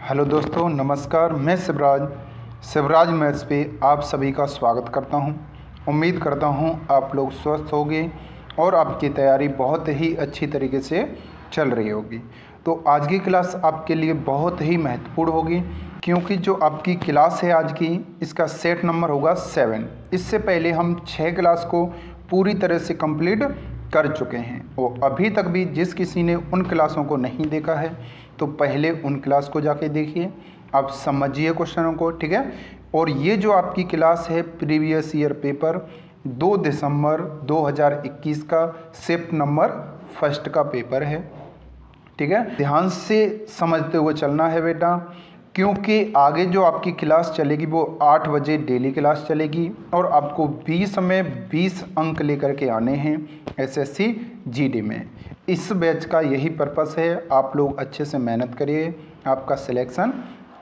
Hello दोस्तों, नमस्कार। मैं शिवराज मैथ्स पे आप सभी का स्वागत करता हूं। उम्मीद करता हूं आप लोग स्वस्थ होंगे और आपकी तैयारी बहुत ही अच्छी तरीके से चल रही होगी। तो आज की क्लास आपके लिए बहुत ही महत्वपूर्ण होगी, क्योंकि जो आपकी क्लास है आज की, इसका सेट नंबर होगा 7। इससे पहले हम 6 क्लास को पूरी तरह से कंप्लीट कर चुके हैं और अभी तक भी जिस किसी ने उन क्लासों को नहीं देखा है तो पहले उन क्लास को जाके देखिए, आप समझिए क्वेश्चनों को, ठीक है। और ये जो आपकी क्लास है प्रीवियस ईयर पेपर 2 दिसंबर 2021 का शिफ्ट नंबर फर्स्ट का पेपर है, ठीक है। ध्यान से समझते हुए चलना है बेटा, क्योंकि आगे जो आपकी क्लास चलेगी वो 8 बजे डेली क्लास चलेगी और आपको 20 में 20 अंक लेकर के आने हैं एसएससी जीडी में। इस बैच का यही पर्पस है, आप लोग अच्छे से मेहनत करिए, आपका सिलेक्शन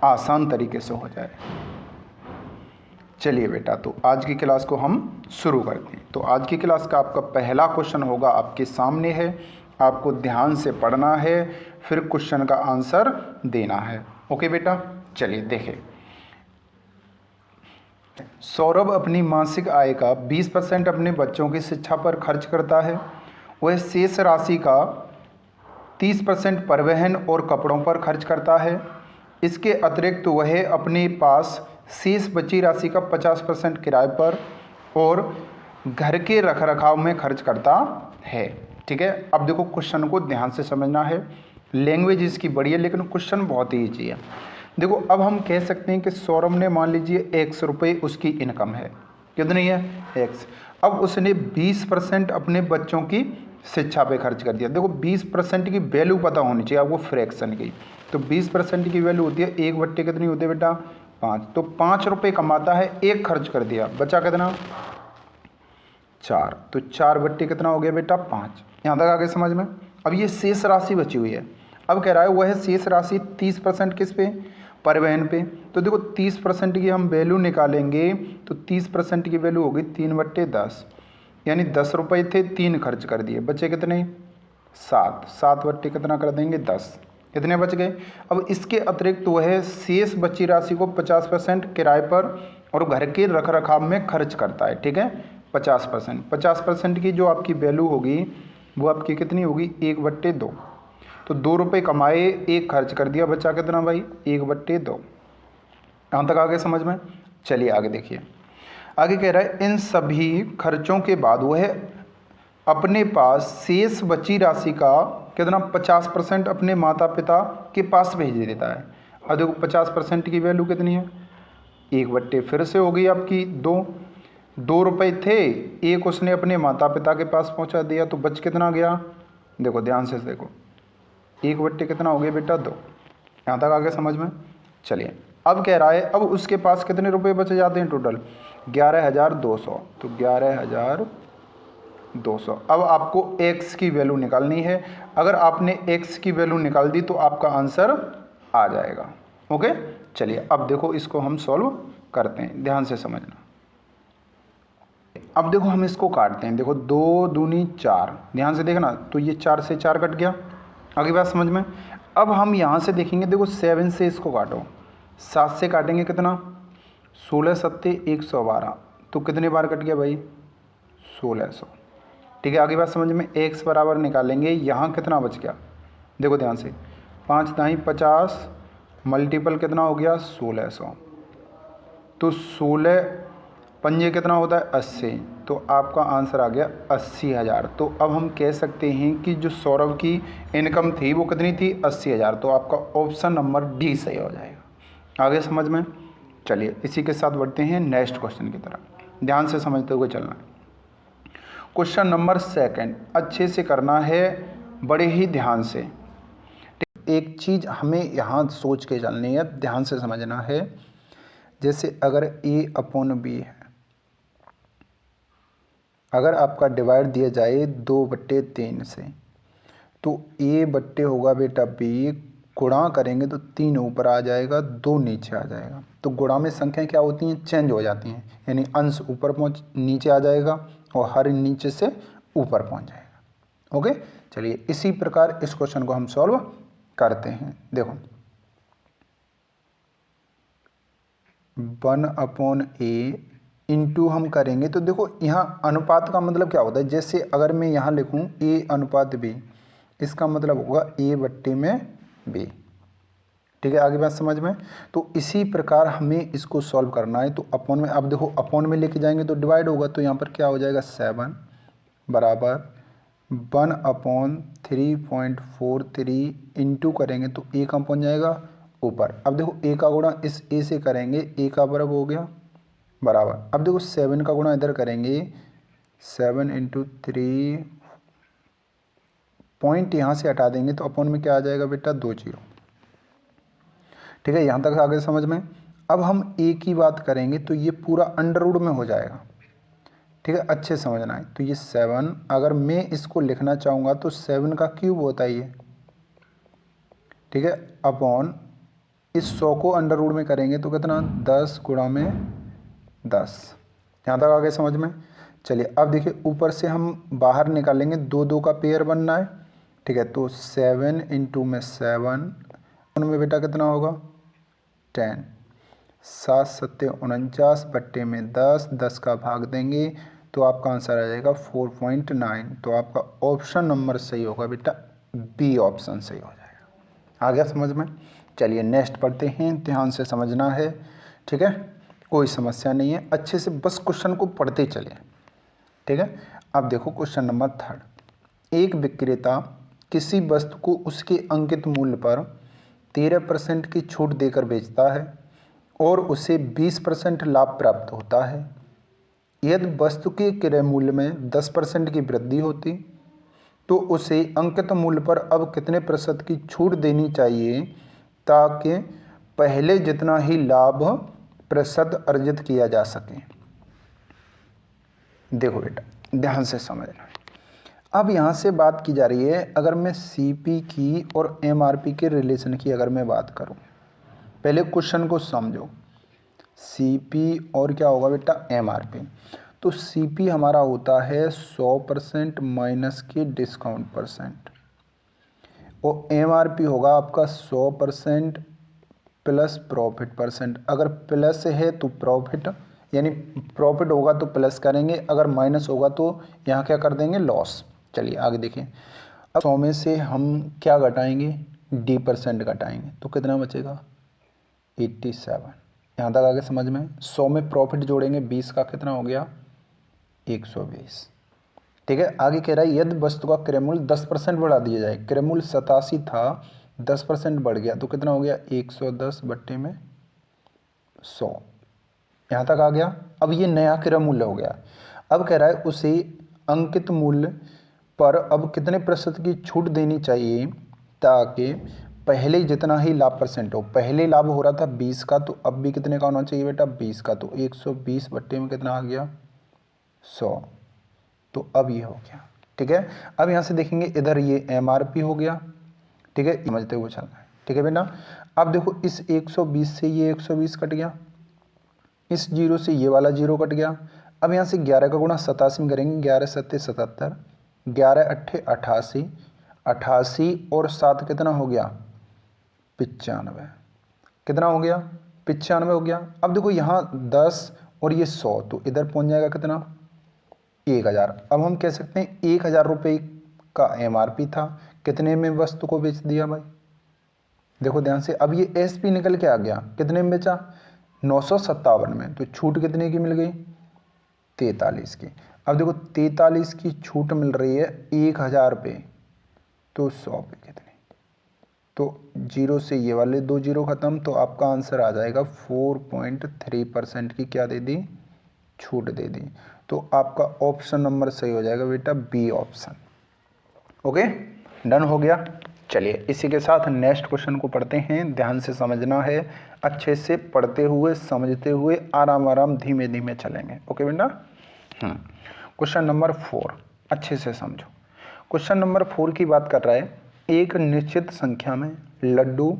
आसान तरीके से हो जाए। चलिए बेटा, तो आज की क्लास को हम शुरू करते हैं। तो आज की क्लास का आपका पहला क्वेश्चन होगा, आपके सामने है, आपको ध्यान से पढ़ना है, फिर क्वेश्चन का आंसर देना है। ओके बेटा, चलिए देखें। सौरभ अपनी मासिक आय का 20% अपने बच्चों की शिक्षा पर खर्च करता है। वह शेष राशि का 30% परिवहन और कपड़ों पर खर्च करता है। इसके अतिरिक्त वह अपने पास शेष बची राशि का 50% किराए पर और घर के रखरखाव में खर्च करता है, ठीक है। अब देखो, क्वेश्चन को ध्यान से समझना है। लैंग्वेज इसकी बड़ी है लेकिन क्वेश्चन बहुत ही ईजी है। देखो, अब हम कह सकते हैं कि सौरभ ने, मान लीजिए, 100 रुपये उसकी इनकम है। कितनी है? x। अब उसने 20% अपने बच्चों की शिक्षा पे खर्च कर दिया। देखो, 20% की वैल्यू पता होनी चाहिए आपको फ्रैक्शन की। तो 20% की वैल्यू होती है 1/, कितनी होती है बेटा? 5। तो 5 रुपये कमाता है, 1 खर्च कर दिया, बचा कितना? 4। तो 4/, कितना हो गया बेटा? 5। यहाँ तक आगे समझ में? अब ये शेष राशि बची हुई है। अब कह रहा है वह शेष राशि 30% किस पे? परिवहन पे। तो देखो, 30% की हम वैल्यू निकालेंगे तो 30% की वैल्यू होगी 3/10, यानी 10 रुपये थे, 3 खर्च कर दिए, बचे कितने? 7। 7/, कितना कर देंगे? 10। कितने बच गए? अब इसके अतिरिक्त वह शेष बची राशि को 50% किराए पर और घर के रखरखाव में खर्च करता है, ठीक है। 50%। 50% की जो आपकी वैल्यू होगी वो आपकी कितनी होगी? 1/2। तो 2 रुपये कमाए, 1 खर्च कर दिया, बचा कितना भाई? 1/2। यहाँ तक आगे समझ में? चलिए आगे देखिए। आगे कह रहा है, इन सभी खर्चों के बाद वह अपने पास शेष बची राशि का कितना? 50% अपने माता पिता के पास भेज देता है। अब देखो, 50% की वैल्यू कितनी है? 1/, फिर से हो गई आपकी 2 रुपये थे, 1 उसने अपने माता पिता के पास पहुंचा दिया, तो बच कितना गया? देखो ध्यान से देखो, 1/, कितना हो गया बेटा? 2। यहाँ तक आगे समझ में? चलिए, अब कह रहा है, अब उसके पास कितने रुपए बचे जाते हैं टोटल? 11,200। तो 11,200। अब आपको x की वैल्यू निकालनी है। अगर आपने x की वैल्यू निकाल दी तो आपका आंसर आ जाएगा। ओके, चलिए अब देखो, इसको हम सॉल्व करते हैं, ध्यान से समझना। अब देखो, हम इसको काटते हैं। देखो, 2 दूनी 4, ध्यान से देखना। तो ये 4 से 4 कट गया। आगे बात समझ में? अब हम यहाँ से देखेंगे, देखो 7 से इसको काटो, 7 से काटेंगे कितना? 16 सत्ते 112। तो कितने बार कट गया भाई? 1600, ठीक है। आगे बात समझ में? x बराबर निकालेंगे, यहाँ कितना बच गया? देखो ध्यान से, 5 दाई 50, मल्टीपल कितना हो गया? 1600। तो 16 पंजे कितना होता है? 80। तो आपका आंसर आ गया 80,000। तो अब हम कह सकते हैं कि जो सौरभ की इनकम थी वो कितनी थी? 80,000। तो आपका ऑप्शन नंबर डी सही हो जाएगा। आगे समझ में? चलिए, इसी के साथ बढ़ते हैं नेक्स्ट क्वेश्चन की तरफ, ध्यान से समझते हुए चलना है। क्वेश्चन नंबर 2 अच्छे से करना है, बड़े ही ध्यान से। एक चीज़ हमें यहाँ सोच के चलनी है, ध्यान से समझना है। जैसे अगर a/b है, अगर आपका डिवाइड दिया जाए 2/3 से, तो a/ होगा बेटा b, गुणा करेंगे तो 3 ऊपर आ जाएगा, 2 नीचे आ जाएगा। तो गुणा में संख्या क्या होती हैं? चेंज हो जाती हैं, यानी अंश ऊपर नीचे आ जाएगा और हर नीचे से ऊपर पहुंच जाएगा। ओके, चलिए इसी प्रकार इस क्वेश्चन को हम सॉल्व करते हैं। देखो, 1/a इंटू हम करेंगे तो देखो यहाँ अनुपात का मतलब क्या होता है, जैसे अगर मैं यहाँ लिखूँ a/b, इसका मतलब होगा a/b। ठीक है, आगे बात समझ में। तो इसी प्रकार हमें इसको सॉल्व करना है। तो अपॉन में, अब देखो अपॉन में लेके जाएंगे तो डिवाइड होगा, तो यहाँ पर क्या हो जाएगा 7 बराबर 1/3.43 इंटू करेंगे तो a कहाँ पहुँच जाएगा ऊपर। अब देखो a का गुणा इस a से करेंगे, a का वर्ग हो गया बराबर। अब देखो 7 का गुणा इधर करेंगे, 7 × 3 पॉइंट यहाँ से हटा देंगे तो अपॉन में क्या आ जाएगा बेटा 2 0। ठीक है, यहाँ तक आगे समझ में। अब हम a की बात करेंगे तो ये पूरा अंडर रूट में हो जाएगा। ठीक है, अच्छे समझना है। तो ये 7, अगर मैं इसको लिखना चाहूँगा तो 7 का क्यूब होता है ये। ठीक है, अपॉन इस 100 को अंडर रूट में करेंगे तो कितना 10 गुणा में 10। यहाँ तक आगे समझ में। चलिए अब देखिए ऊपर से हम बाहर निकालेंगे, 2 2 का पेयर बनना है। ठीक है, तो 7 इंटू में 7 उनमें बेटा कितना होगा 10, 7 7 49 बट्टे में 10, 10 का भाग देंगे तो आपका आंसर आ जाएगा 4.9। तो आपका ऑप्शन नंबर सही होगा बेटा, बी ऑप्शन सही हो जाएगा। आ गया समझ में। चलिए नेक्स्ट पढ़ते हैं, ध्यान से समझना है। ठीक है, कोई समस्या नहीं है, अच्छे से बस क्वेश्चन को पढ़ते चले। ठीक है, अब देखो क्वेश्चन नंबर 3। एक विक्रेता किसी वस्तु को उसके अंकित मूल्य पर 13% की छूट देकर बेचता है और उसे 20% लाभ प्राप्त होता है। यदि वस्तु के क्रय मूल्य में 10% की वृद्धि होती तो उसे अंकित मूल्य पर अब कितने प्रतिशत की छूट देनी चाहिए ताकि पहले जितना ही लाभ प्रतिशत अर्जित किया जा सके। देखो बेटा ध्यान से समझना। अब यहाँ से बात की जा रही है, अगर मैं सीपी की और एमआरपी के रिलेशन की अगर मैं बात करूँ, पहले क्वेश्चन को समझो। सीपी और क्या होगा बेटा एमआरपी। तो सीपी हमारा होता है 100% माइनस के डिस्काउंट परसेंट, और एमआरपी होगा आपका 100% प्लस प्रॉफिट परसेंट। अगर प्लस है तो प्रॉफिट, यानी प्रॉफिट होगा तो प्लस करेंगे, अगर माइनस होगा तो यहाँ क्या कर देंगे लॉस। चलिए आगे देखें। अब 100 में से हम क्या घटाएंगे d% घटाएंगे तो कितना बचेगा 87। यहाँ तक आगे समझ में। 100 में प्रॉफिट जोड़ेंगे 20 का कितना हो गया 120। ठीक है, आगे कह रहा है यदि वस्तु का क्रय मूल्य 10% बढ़ा दिया जाए। क्रय मूल्य 87 था, 10% बढ़ गया तो कितना हो गया 110 बट्टे में 100। यहाँ तक आ गया। अब ये नया क्रय मूल्य हो गया। अब कह रहा है उसे अंकित मूल्य पर अब कितने प्रतिशत की छूट देनी चाहिए ताकि पहले जितना ही लाभ परसेंट हो। पहले लाभ हो रहा था 20 का, तो अब भी कितने का होना चाहिए बेटा 20 का। तो 120 बट्टे में कितना आ गया 100। तो अब ये हो गया। ठीक है, अब यहाँ से देखेंगे इधर ये एमआरपी हो गया। ठीक है, समझते हुए चलना है। ठीक है बेटा, अब देखो इस 120 से ये 120 कट गया, इस 0 से ये वाला 0 कट गया। अब यहाँ से 11 का गुणा 87 में करेंगे, 11 7 77, 11 8 88, 88 और 7 कितना हो गया 95। कितना हो गया 95 हो गया। अब देखो यहाँ 10 और ये 100, तो इधर पहुँच जाएगा कितना 1000। अब हम कह सकते हैं 1000 रुपये का एमआरपी था, कितने में वस्तु को बेच दिया भाई। देखो ध्यान से, अब ये एसपी निकल के आ गया, कितने में बेचा 957 में। तो छूट कितने की मिल गई 43 की। अब देखो 43 की छूट मिल रही है 1000 पे, तो 100 पे कितने। तो 0 से ये वाले 2 0 खत्म, तो आपका आंसर आ जाएगा 4.3% की क्या दे दी छूट दे दी। तो आपका ऑप्शन नंबर सही हो जाएगा बेटा बी ऑप्शन। ओके, डन हो गया। चलिए इसी के साथ नेक्स्ट क्वेश्चन को पढ़ते हैं। ध्यान से समझना है, अच्छे से पढ़ते हुए समझते हुए आराम आराम धीमे धीमे चलेंगे। ओके बेटा। क्वेश्चन नंबर 4 अच्छे से समझो। क्वेश्चन नंबर 4 की बात कर रहा है, एक निश्चित संख्या में लड्डू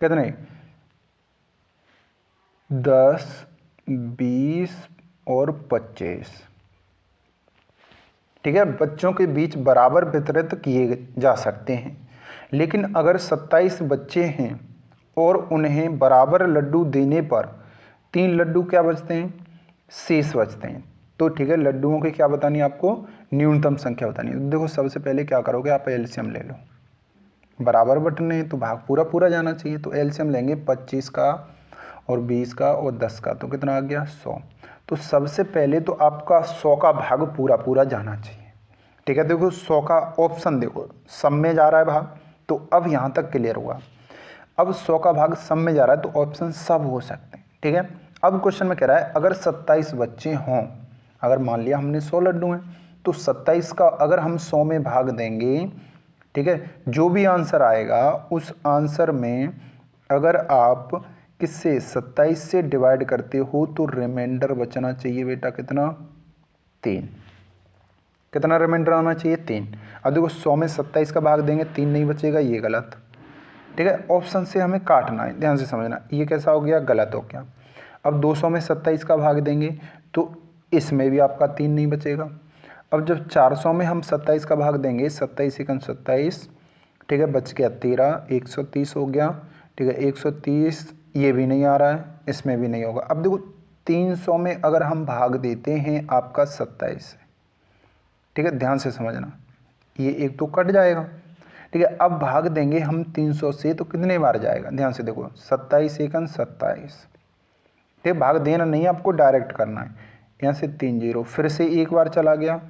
कितने 10 20 और 25, ठीक है, बच्चों के बीच बराबर वितरित किए जा सकते हैं। लेकिन अगर 27 बच्चे हैं और उन्हें बराबर लड्डू देने पर 3 लड्डू क्या बचते हैं, शेष बचते हैं। तो ठीक है, लड्डुओं की क्या बतानी है आपको, न्यूनतम संख्या बतानी है। तो देखो सबसे पहले क्या करोगे, आप एलसीएम ले लो, बराबर बटने तो भाग पूरा पूरा जाना चाहिए। तो एलसीएम लेंगे 25 का और 20 का और 10 का, तो कितना आ गया 100। तो सबसे पहले तो आपका 100 का भाग पूरा पूरा जाना चाहिए। ठीक है, देखो 100 का ऑप्शन देखो सब में जा रहा है भाग, तो अब यहाँ तक क्लियर हुआ। अब 100 का भाग सब में जा रहा है तो ऑप्शन सब हो सकते हैं। ठीक है, अब क्वेश्चन में कह रहा है अगर 27 बच्चे हों, अगर मान लिया हमने 100 लड्डू हैं तो 27 का अगर हम 100 में भाग देंगे, ठीक है, जो भी आंसर आएगा उस आंसर में अगर आप किससे 27 से डिवाइड करते हो तो रिमाइंडर बचना चाहिए बेटा कितना, 3। कितना रिमाइंडर आना चाहिए, 3। अब देखो 100 में 27 का भाग देंगे 3 नहीं बचेगा, ये गलत। ठीक है, ऑप्शन से हमें काटना है, ध्यान से समझना, ये कैसा हो गया, गलत हो गया। अब 200 में 27 का भाग देंगे तो इसमें भी आपका 3 नहीं बचेगा। अब जब 400 में हम 27 का भाग देंगे, 27 एकम 27, ठीक है, बच गया 13, 130 हो गया। ठीक है, 130 ये भी नहीं आ रहा है, इसमें भी नहीं होगा। अब देखो 300 में अगर हम भाग देते हैं आपका 27 से, ठीक है, ध्यान से समझना, ये एक तो कट जाएगा। ठीक है, अब भाग देंगे हम 300 से तो कितने बार जाएगा, ध्यान से देखो 27 एकम 27। ठीक है, भाग देना नहीं आपको, डायरेक्ट करना है। यहाँ से 3 0, फिर से एक बार चला गया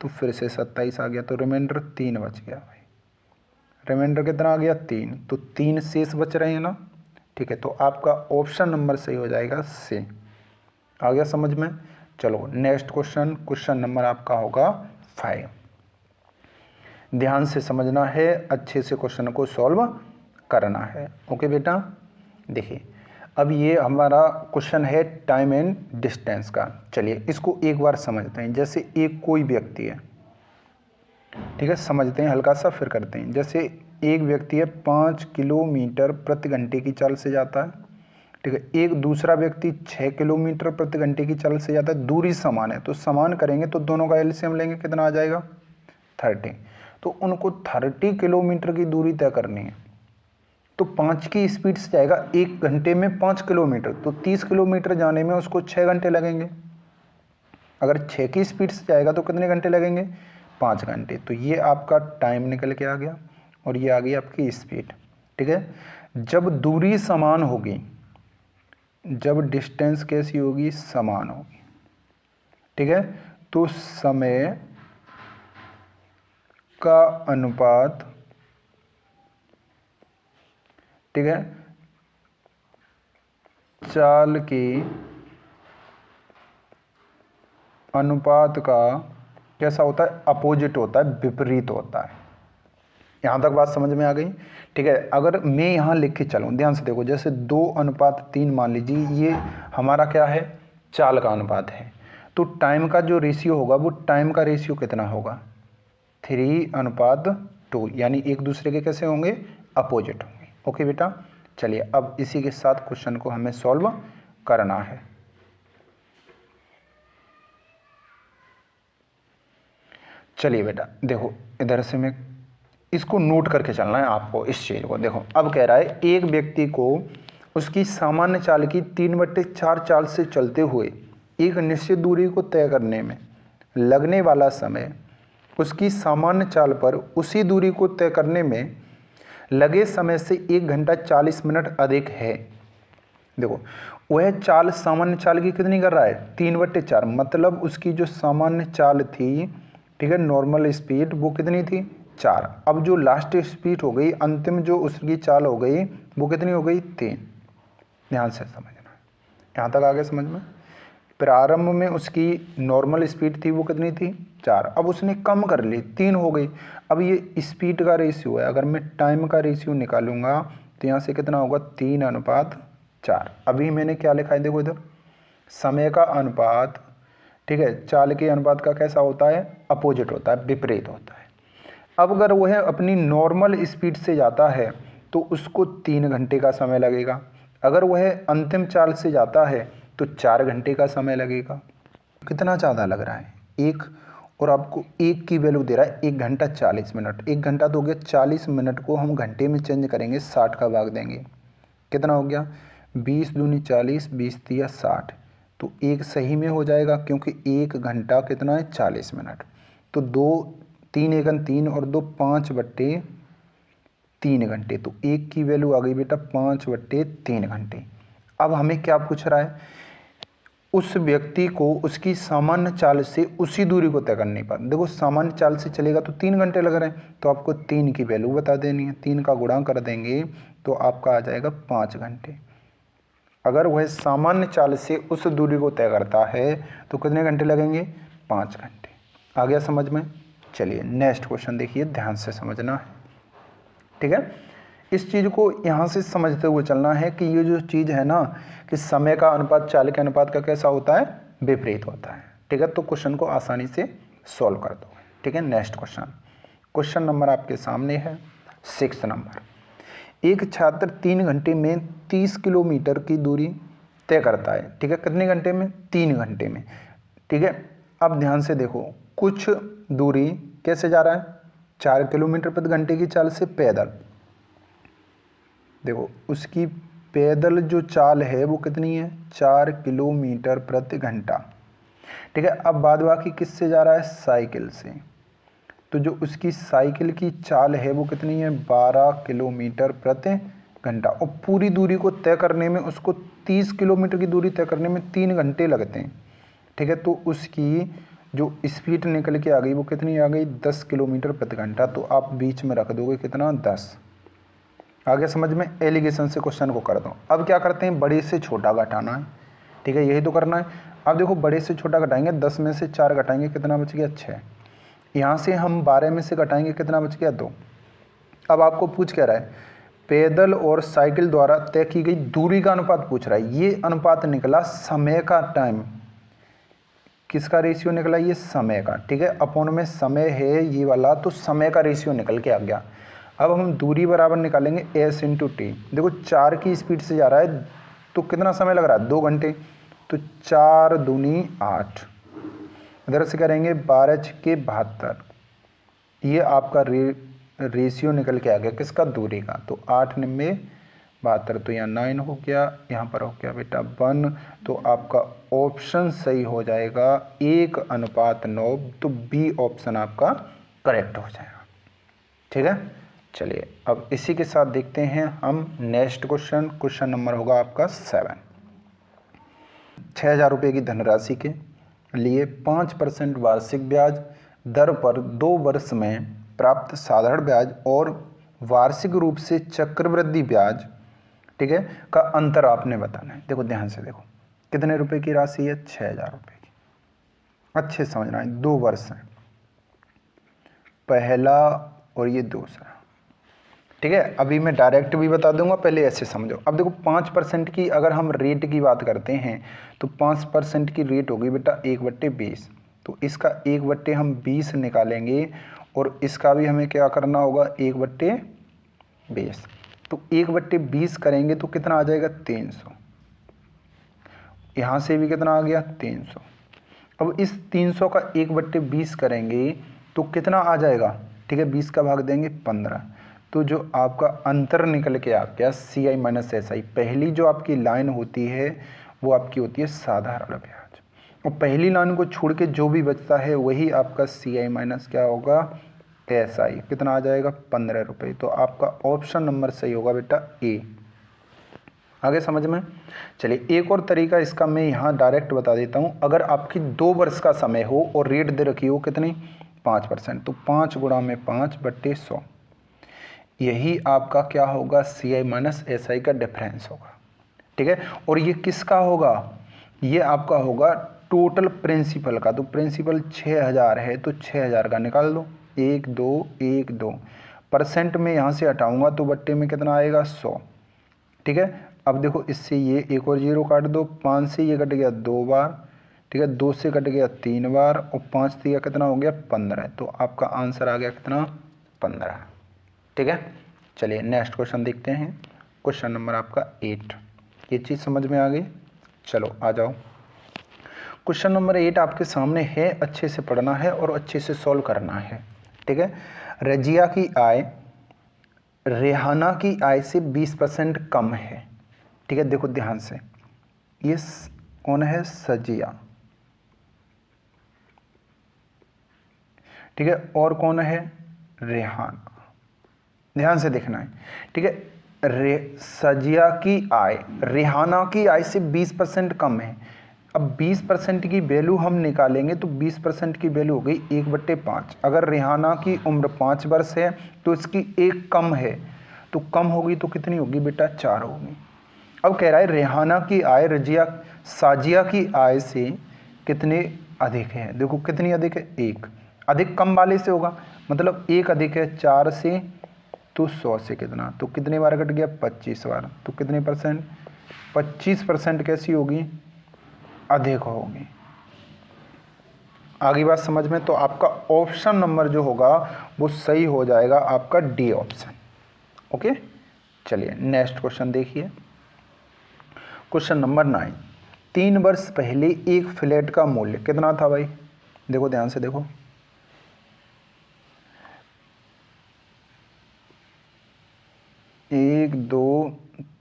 तो फिर से 27 आ गया, तो रिमाइंडर 3 बच गया भाई। रिमाइंडर कितना आ गया, 3। तो 3 शेष बच रहे हैं ना। ठीक है, तो आपका ऑप्शन नंबर सही हो जाएगा से। आ गया समझ में। चलो नेक्स्ट क्वेश्चन, क्वेश्चन नंबर आपका होगा 5। ध्यान से समझना है, अच्छे से क्वेश्चन को सॉल्व करना है। ओके बेटा, देखिए अब ये हमारा क्वेश्चन है टाइम एंड डिस्टेंस का। चलिए इसको एक बार समझते हैं। जैसे एक कोई व्यक्ति है, ठीक है, समझते हैं हल्का सा फिर करते हैं। जैसे एक व्यक्ति है 5 किलोमीटर प्रति घंटे की चाल से जाता है, ठीक है, एक दूसरा व्यक्ति 6 किलोमीटर प्रति घंटे की चाल से जाता है, दूरी समान है, तो समान करेंगे तो दोनों का एलसीएम लेंगे, कितना आ जाएगा 30। तो उनको 30 किलोमीटर की दूरी तय करनी है, तो 5 की स्पीड से जाएगा 1 घंटे में 5 किलोमीटर, तो 30 किलोमीटर जाने में उसको 6 घंटे लगेंगे। अगर 6 की स्पीड से जाएगा तो कितने घंटे लगेंगे, 5 घंटे। तो ये आपका टाइम निकल के आ गया और ये आ गई आपकी स्पीड। ठीक है, जब दूरी समान होगी, जब डिस्टेंस कैसी होगी, समान होगी, ठीक है, तो समय का अनुपात, ठीक है, चाल के अनुपात का कैसा होता है, अपोजिट होता है, विपरीत होता है। यहाँ तक बात समझ में आ गई। ठीक है, अगर मैं यहाँ लिख के चलूँ, ध्यान से देखो, जैसे 2:3 मान लीजिए, ये हमारा क्या है, चाल का अनुपात है, तो टाइम का जो रेशियो होगा वो टाइम का रेशियो कितना होगा, 3:2, यानी एक दूसरे के कैसे होंगे, अपोजिट होंगे। ओके बेटा, चलिए अब इसी के साथ क्वेश्चन को हमें सॉल्व करना है। चलिए बेटा देखो, इधर से मैं इसको नोट करके चलना है आपको, इस चीज़ को देखो। अब कह रहा है एक व्यक्ति को उसकी सामान्य चाल की 3/4 चाल से चलते हुए एक निश्चित दूरी को तय करने में लगने वाला समय उसकी सामान्य चाल पर उसी दूरी को तय करने में लगे समय से 1 घंटा 40 मिनट अधिक है। देखो वह चाल सामान्य चाल की कितनी कर रहा है, 3/4, मतलब उसकी जो सामान्य चाल थी, ठीक है, नॉर्मल स्पीड, वो कितनी थी, 4। अब जो लास्ट स्पीड हो गई, अंतिम जो उसकी चाल हो गई, वो कितनी हो गई, 3। ध्यान से समझना, यहाँ तक आगे समझ में। प्रारंभ में उसकी नॉर्मल स्पीड थी, वो कितनी थी, 4। अब उसने कम कर ली, 3 हो गई। अब ये स्पीड का रेशियो है, अगर मैं टाइम का रेशियो निकालूंगा तो यहाँ से कितना होगा, 3:4। अभी मैंने क्या लिखा है, देखो इधर, समय का अनुपात, ठीक है, चाल के अनुपात का कैसा होता है, अपोजिट होता है, विपरीत होता है। अब अगर वह अपनी नॉर्मल स्पीड से जाता है तो उसको 3 घंटे का समय लगेगा, अगर वह अंतिम चाल से जाता है तो 4 घंटे का समय लगेगा। कितना ज़्यादा लग रहा है, 1, और आपको 1 की वैल्यू दे रहा है 1 घंटा 40 मिनट। 1 घंटा तो हो गया, 40 मिनट को हम घंटे में चेंज करेंगे, 60 का भाग देंगे, कितना हो गया, 20 दूनी 40, 20 तिया 60, तो एक सही में हो जाएगा क्योंकि 1 घंटा कितना है 40 मिनट। तो 2 3 एकन 3 और 2 5/3 घंटे, तो एक की वैल्यू आ गई बेटा 5/3 घंटे। अब हमें क्या पूछ रहा है, उस व्यक्ति को उसकी सामान्य चाल से उसी दूरी को तय करने पर। देखो सामान्य चाल से चलेगा तो 3 घंटे लग रहे हैं, तो आपको 3 की वैल्यू बता देनी है। 3 का गुणा कर देंगे तो आपका आ जाएगा 5 घंटे। अगर वह सामान्य चाल से उस दूरी को तय करता है तो कितने घंटे लगेंगे, 5 घंटे। आ गया समझ में। चलिए नेक्स्ट क्वेश्चन देखिए, ध्यान से समझना है, ठीक है। इस चीज़ को यहाँ से समझते हुए चलना है कि ये जो चीज़ है ना कि समय का अनुपात चाल के अनुपात का कैसा होता है, विपरीत होता है, ठीक है। तो क्वेश्चन को आसानी से सॉल्व कर दो, ठीक है। नेक्स्ट क्वेश्चन नंबर आपके सामने है 6 नंबर। एक छात्र 3 घंटे में 30 किलोमीटर की दूरी तय करता है, ठीक है। कितने घंटे में, 3 घंटे में, ठीक है। अब ध्यान से देखो, कुछ दूरी कैसे जा रहा है, 4 किलोमीटर प्रति घंटे की चाल से पैदल। देखो उसकी पैदल जो चाल है वो कितनी है, 4 किलोमीटर प्रति घंटा, ठीक है। अब बाद बाकी किससे जा रहा है, साइकिल से। तो जो उसकी साइकिल की चाल है वो कितनी है, 12 किलोमीटर प्रति घंटा। और पूरी दूरी को तय करने में उसको 30 किलोमीटर की दूरी तय करने में 3 घंटे लगते हैं, ठीक है। तो उसकी जो स्पीड निकल के आ गई वो कितनी आ गई, 10 किलोमीटर प्रति घंटा। तो आप बीच में रख दोगे कितना, 10। आगे समझ में। एलिगेशन से क्वेश्चन को कर दो। अब क्या करते हैं, बड़े से छोटा घटाना है, ठीक है, यही तो करना है। अब देखो बड़े से छोटा घटाएंगे, 10 में से 4 घटाएंगे कितना बच गया, 6। यहाँ से हम 12 में से घटाएंगे कितना बच गया, 2। अब आपको पूछ क्या रहा है, पैदल और साइकिल द्वारा तय की गई दूरी का अनुपात पूछ रहा है। ये अनुपात निकला समय का, टाइम किसका रेशियो निकला, ये समय का, ठीक है। अपॉन में समय है ये वाला, तो समय का रेशियो निकल के आ गया। अब हम दूरी बराबर निकालेंगे s इंटू टी। देखो 4 की स्पीड से जा रहा है तो कितना समय लग रहा है, 2 घंटे। तो 4 दूनी 8, इधर से करेंगे 12 छक्के 72। ये आपका रेशियो निकल के आ गया किसका, दूरी का। तो 8 9 72, तो यहाँ 9 हो गया, यहाँ पर हो गया बेटा 1। तो आपका ऑप्शन सही हो जाएगा 1:9। तो बी ऑप्शन आपका करेक्ट हो जाएगा, ठीक है। चलिए अब इसी के साथ देखते हैं हम नेक्स्ट क्वेश्चन नंबर होगा आपका 7। 6,000 रुपये की धनराशि के लिए 5% वार्षिक ब्याज दर पर 2 वर्ष में प्राप्त साधारण ब्याज और वार्षिक रूप से चक्रवृद्धि ब्याज, ठीक है, का अंतर आपने बताना है। देखो ध्यान से देखो, कितने रुपए की राशि है, 6,000 रुपये की। अच्छे समझना है, 2 वर्ष है, पहला और ये दूसरा, ठीक है। अभी मैं डायरेक्ट भी बता दूंगा, पहले ऐसे समझो। अब देखो 5% की अगर हम रेट की बात करते हैं तो 5% की रेट होगी बेटा 1/20। तो इसका 1/20 हम 20 निकालेंगे और इसका भी हमें क्या करना होगा, 1/20। तो 1/20 करेंगे तो कितना आ जाएगा, 300। यहाँ से भी कितना आ गया, 300। अब इस 300 का 1/20 करेंगे तो कितना आ जाएगा, ठीक है, 20 का भाग देंगे 15। तो जो आपका अंतर निकल के आ गया CI माइनस SI। पहली जो आपकी लाइन होती है वो आपकी होती है साधारण ब्याज, और पहली लाइन को छोड़ के जो भी बचता है वही आपका CI माइनस क्या होगा, SI। कितना आ जाएगा, 15 रुपये। तो आपका ऑप्शन नंबर सही होगा बेटा A। आगे समझ में। चलिए एक और तरीका इसका मैं यहाँ डायरेक्ट बता देता हूँ। अगर आपकी 2 वर्ष का समय हो और रेट दे रखी हो कितनी, 5%, तो 5 गुणा में 5/100, यही आपका क्या होगा, CI माइनस SI का डिफरेंस होगा, ठीक है। और ये किसका होगा, ये आपका होगा टोटल प्रिंसिपल का। तो प्रिंसिपल 6,000 है तो 6,000 का निकाल दो, 1 2 1 2, परसेंट में यहाँ से हटाऊंगा तो बट्टे में कितना आएगा, 100, ठीक है। अब देखो इससे ये एक और 0 काट दो, 5 से ये कट गया 2 बार, ठीक है, 2 से कट गया 3 बार, और 5 से कितना हो गया, 15। तो आपका आंसर आ गया कितना, 15, ठीक है। चलिए नेक्स्ट क्वेश्चन देखते हैं, क्वेश्चन नंबर आपका 8। ये चीज़ समझ में आ गई। चलो आ जाओ, क्वेश्चन नंबर 8 आपके सामने है, अच्छे से पढ़ना है और अच्छे से सॉल्व करना है, ठीक है। रजिया की आय रेहाना की आय से 20% कम है, ठीक है, देखो ध्यान से, ये कौन है, सजिया, ठीक है, और कौन है, रेहाना। ध्यान से देखना है, ठीक है। सजिया की आय रेहाना की आय से 20% कम है। अब 20% की वैल्यू हम निकालेंगे तो 20% की वैल्यू हो गई 1/5। अगर रेहाना की उम्र 5 वर्ष है तो इसकी 1 कम है, तो कम होगी तो कितनी होगी बेटा, 4 होगी। अब कह रहा है रेहाना की आय साजिया की आय से कितने अधिक है। देखो कितनी अधिक है, 1 अधिक कम वाले से होगा, मतलब 1 अधिक है 4 से, तो 100 से कितना, तो कितने बार कट गया, 25 बार, तो कितने परसेंट, 25% कैसी होगी, अधिक होगी। आगे बात समझ में, तो आपका ऑप्शन नंबर जो होगा वो सही हो जाएगा, आपका डी ऑप्शन। ओके, चलिए नेक्स्ट क्वेश्चन देखिए, क्वेश्चन नंबर 9। 3 वर्ष पहले एक फ्लैट का मूल्य कितना था भाई, देखो ध्यान से देखो, 1 2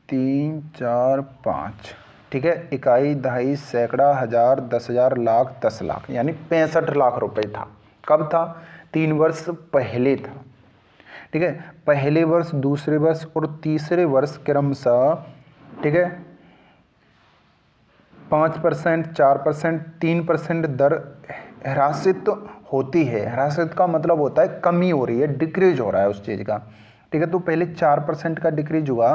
3 4 5, ठीक है, इकाई, दहाई, सैकड़ा, हजार, 10,000, लाख, 10 लाख, यानी 65 लाख रुपए था। कब था, 3 वर्ष पहले था, ठीक है। पहले वर्ष, दूसरे वर्ष और तीसरे वर्ष क्रमशः, ठीक है, 5%, 4%, 3% दर ह्रासित होती है। ह्रासित का मतलब होता है कमी हो रही है, डिक्रीज हो रहा है उस चीज़ का, ठीक है। तो पहले 4% का डिक्रीज हुआ,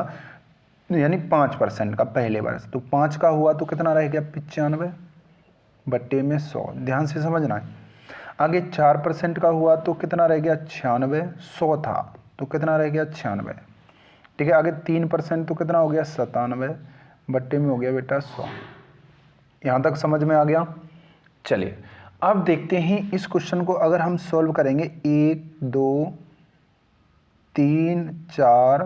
यानी 5% का पहले वर्ष, तो 5 का हुआ तो कितना रह गया, 95 बट्टे में 100। ध्यान से समझना है। आगे 4% का हुआ तो कितना रह गया, 96, 100 था तो कितना रह गया, 96, ठीक है। आगे 3% तो कितना हो गया, 97 बट्टे में हो गया बेटा 100। यहाँ तक समझ में आ गया। चलिए अब देखते हैं इस क्वेश्चन को अगर हम सॉल्व करेंगे, 1 2 3 4,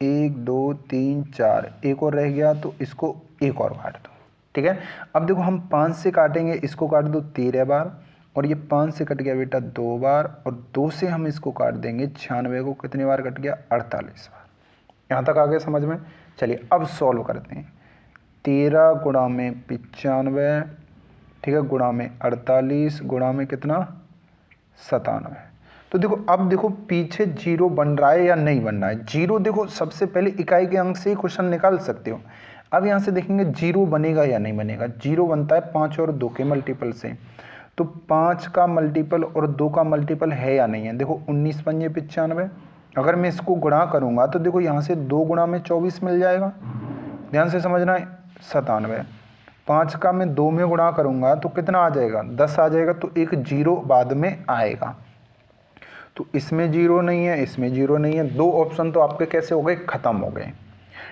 1 2 3 4, एक और रह गया तो इसको एक और काट दो, ठीक है। अब देखो हम 5 से काटेंगे, इसको काट दो 13 बार, और ये 5 से कट गया बेटा 2 बार, और 2 से हम इसको काट देंगे 96 को, कितनी बार कट गया, 48 बार। यहाँ तक आ गया समझ में। चलिए अब सॉल्व करते हैं, 13 गुणा में 95, ठीक है, गुणा में 48, गुणा में कितना, 97। तो देखो अब देखो पीछे जीरो बन रहा है या नहीं बन रहा है। जीरो देखो सबसे पहले इकाई के अंक से ही क्वेश्चन निकाल सकते हो। अब यहाँ से देखेंगे जीरो बनेगा या नहीं बनेगा। जीरो बनता है 5 और 2 के मल्टीपल से, तो 5 का मल्टीपल और 2 का मल्टीपल है या नहीं है। देखो 19 पंजे 95, अगर मैं इसको गुणा करूँगा तो देखो यहाँ से 2 गुणा में 24 मिल जाएगा। ध्यान से समझना है, 97। 5 का मैं 2 में गुणा करूँगा तो कितना आ जाएगा, 10 आ जाएगा, तो एक जीरो बाद में आएगा। तो इसमें जीरो नहीं है, इसमें जीरो नहीं है, 2 ऑप्शन तो आपके कैसे हो गए, खत्म हो गए,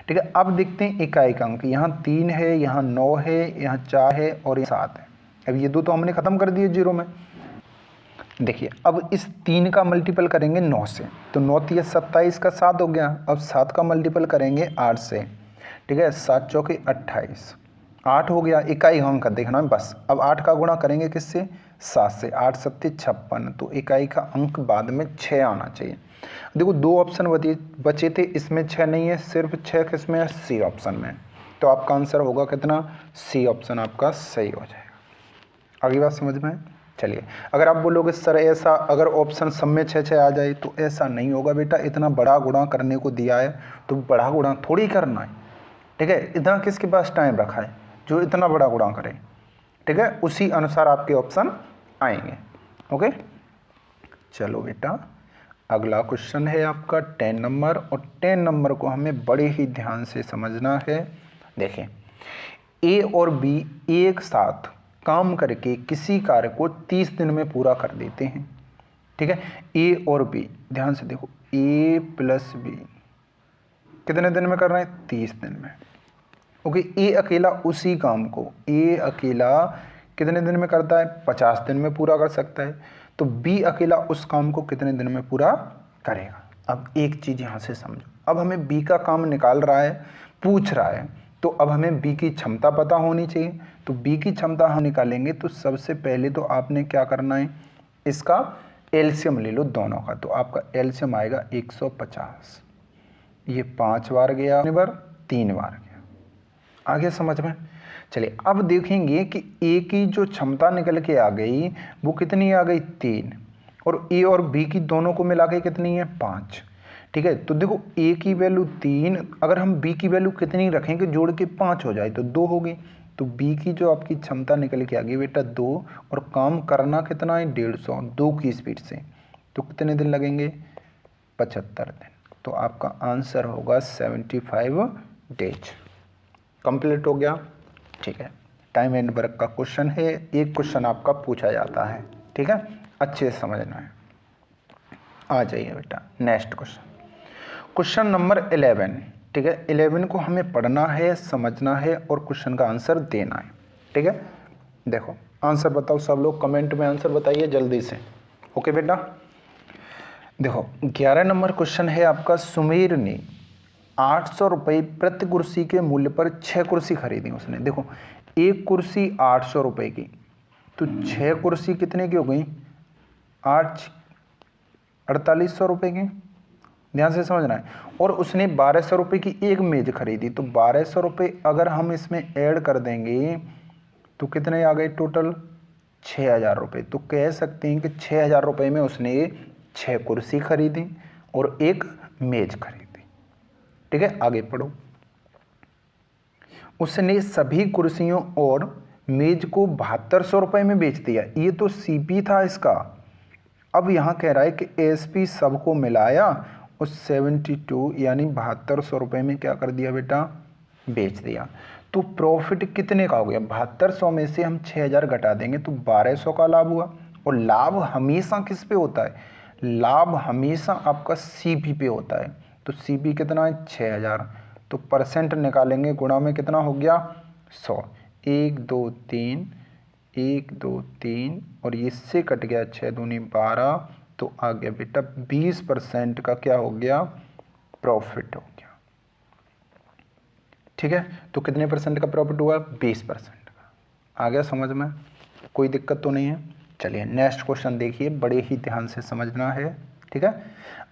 ठीक है। अब देखते हैं इकाई का अंक, यहाँ 3 है, यहाँ 9 है, यहाँ 4 है और यहाँ 7 है। अब ये 2 तो हमने खत्म कर दिए जीरो में। देखिए अब इस 3 का मल्टीपल करेंगे 9 से, तो 9 3 27 का 7 हो गया। अब 7 का मल्टीपल करेंगे 8 से, ठीक है, 7 चौके 28, 8 हो गया। इकाई अंक देखना है बस। अब 8 का गुणा करेंगे किससे, 7 से, 8 सत्ते 56, तो इकाई का अंक बाद में 6 आना चाहिए। देखो 2 ऑप्शन बचे थे, इसमें 6 नहीं है, सिर्फ 6 किसमें है, सी ऑप्शन में। तो आपका आंसर होगा कितना, सी ऑप्शन आपका सही हो जाएगा। आगे बात समझ में। चलिए अगर आप बोलोगे सर ऐसा अगर ऑप्शन सब में 6 6 आ जाए, तो ऐसा नहीं होगा बेटा। इतना बड़ा गुणा करने को दिया है तो बड़ा गुणा थोड़ी करना है, ठीक है। इतना किसके पास टाइम रखा है जो इतना बड़ा गुणा करे, ठीक है। उसी अनुसार आपके ऑप्शन आएंगे। ओके, चलो बेटा अगला क्वेश्चन है आपका 10 नंबर, और 10 नंबर को हमें बड़े ही ध्यान से समझना है। देखें, ए और बी एक साथ काम करके किसी कार्य को 30 दिन में पूरा कर देते हैं, ठीक है। ए और बी, ध्यान से देखो, ए प्लस बी कितने दिन में कर रहे हैं, 30 दिन में। ओके, ए अकेला उसी काम को, ए अकेला कितने दिन में करता है, 50 दिन में पूरा कर सकता है। तो बी अकेला उस काम को कितने दिन में पूरा करेगा। अब एक चीज़ यहाँ से समझो, अब हमें बी का काम निकाल रहा है, पूछ रहा है, तो अब हमें बी की क्षमता पता होनी चाहिए। तो बी की क्षमता हम निकालेंगे तो सबसे पहले तो आपने क्या करना है, इसका एलसीएम ले लो दोनों का। तो आपका एलसीएम आएगा 150, ये 5 बार गया, कितनी बार? 3 बार गया। आगे समझ में? चलिए अब देखेंगे कि ए की जो क्षमता निकल के आ गई वो कितनी आ गई? 3। और ए और बी की दोनों को मिला के कितनी है? 5। ठीक है, तो देखो ए की वैल्यू 3, अगर हम बी की वैल्यू कितनी रखेंगे जोड़ के 5 हो जाए तो 2 होगी। तो बी की जो आपकी क्षमता निकल के आ गई बेटा 2, और काम करना कितना है? 150, 2 की स्पीड से। तो कितने दिन लगेंगे? 75 दिन। तो आपका आंसर होगा 75 डेज। कंप्लीट हो गया। ठीक है, टाइम एंड वर्क का क्वेश्चन है, एक क्वेश्चन आपका पूछा जाता है। ठीक है, अच्छे से समझना है। आ जाइए बेटा नेक्स्ट क्वेश्चन, क्वेश्चन नंबर 11। ठीक है, 11 को हमें पढ़ना है, समझना है और क्वेश्चन का आंसर देना है। ठीक है, देखो आंसर बताओ, सब लोग कमेंट में आंसर बताइए जल्दी से। ओके बेटा, देखो 11 नंबर क्वेश्चन है आपका, सुमेर ने 800 रुपये प्रति कुर्सी के मूल्य पर 6 कुर्सी खरीदी उसने। देखो एक कुर्सी 800 रुपये की, तो 6 कुर्सी कितने की हो गई? 4800 रुपये की। ध्यान से समझना है। और उसने 1200 रुपये की एक मेज खरीदी, तो 1200 रुपये अगर हम इसमें ऐड कर देंगे तो कितने आ गए टोटल? 6000 रुपये। तो कह सकते हैं कि 6000 रुपये में उसने 6 कुर्सी खरीदी और एक मेज खरीदी। ठीक है, आगे पढ़ो। उसने सभी कुर्सियों और मेज को 7200 रुपये में बेच दिया। ये तो सीपी था इसका। अब यहाँ कह रहा है कि एसपी सबको मिलाया उस 72 यानी 7200 रुपये में क्या कर दिया बेटा? बेच दिया। तो प्रॉफिट कितने का हो गया? 7200 में से हम 6000 घटा देंगे तो 1200 का लाभ हुआ। और लाभ हमेशा किस पे होता है? लाभ हमेशा आपका सीपी पे होता है। तो सीपी कितना है? 6000। तो परसेंट निकालेंगे, गुणा में कितना हो गया? 100। 1 2 3, 1 2 3 और इससे कट गया 6 दूनी 12, तो आ गया बेटा 20% का क्या हो गया? प्रॉफिट हो गया। ठीक है, तो कितने परसेंट का प्रॉफिट हुआ? 20% का। आ गया समझ में? कोई दिक्कत तो नहीं है? चलिए नेक्स्ट क्वेश्चन देखिए, बड़े ही ध्यान से समझना है। ठीक है,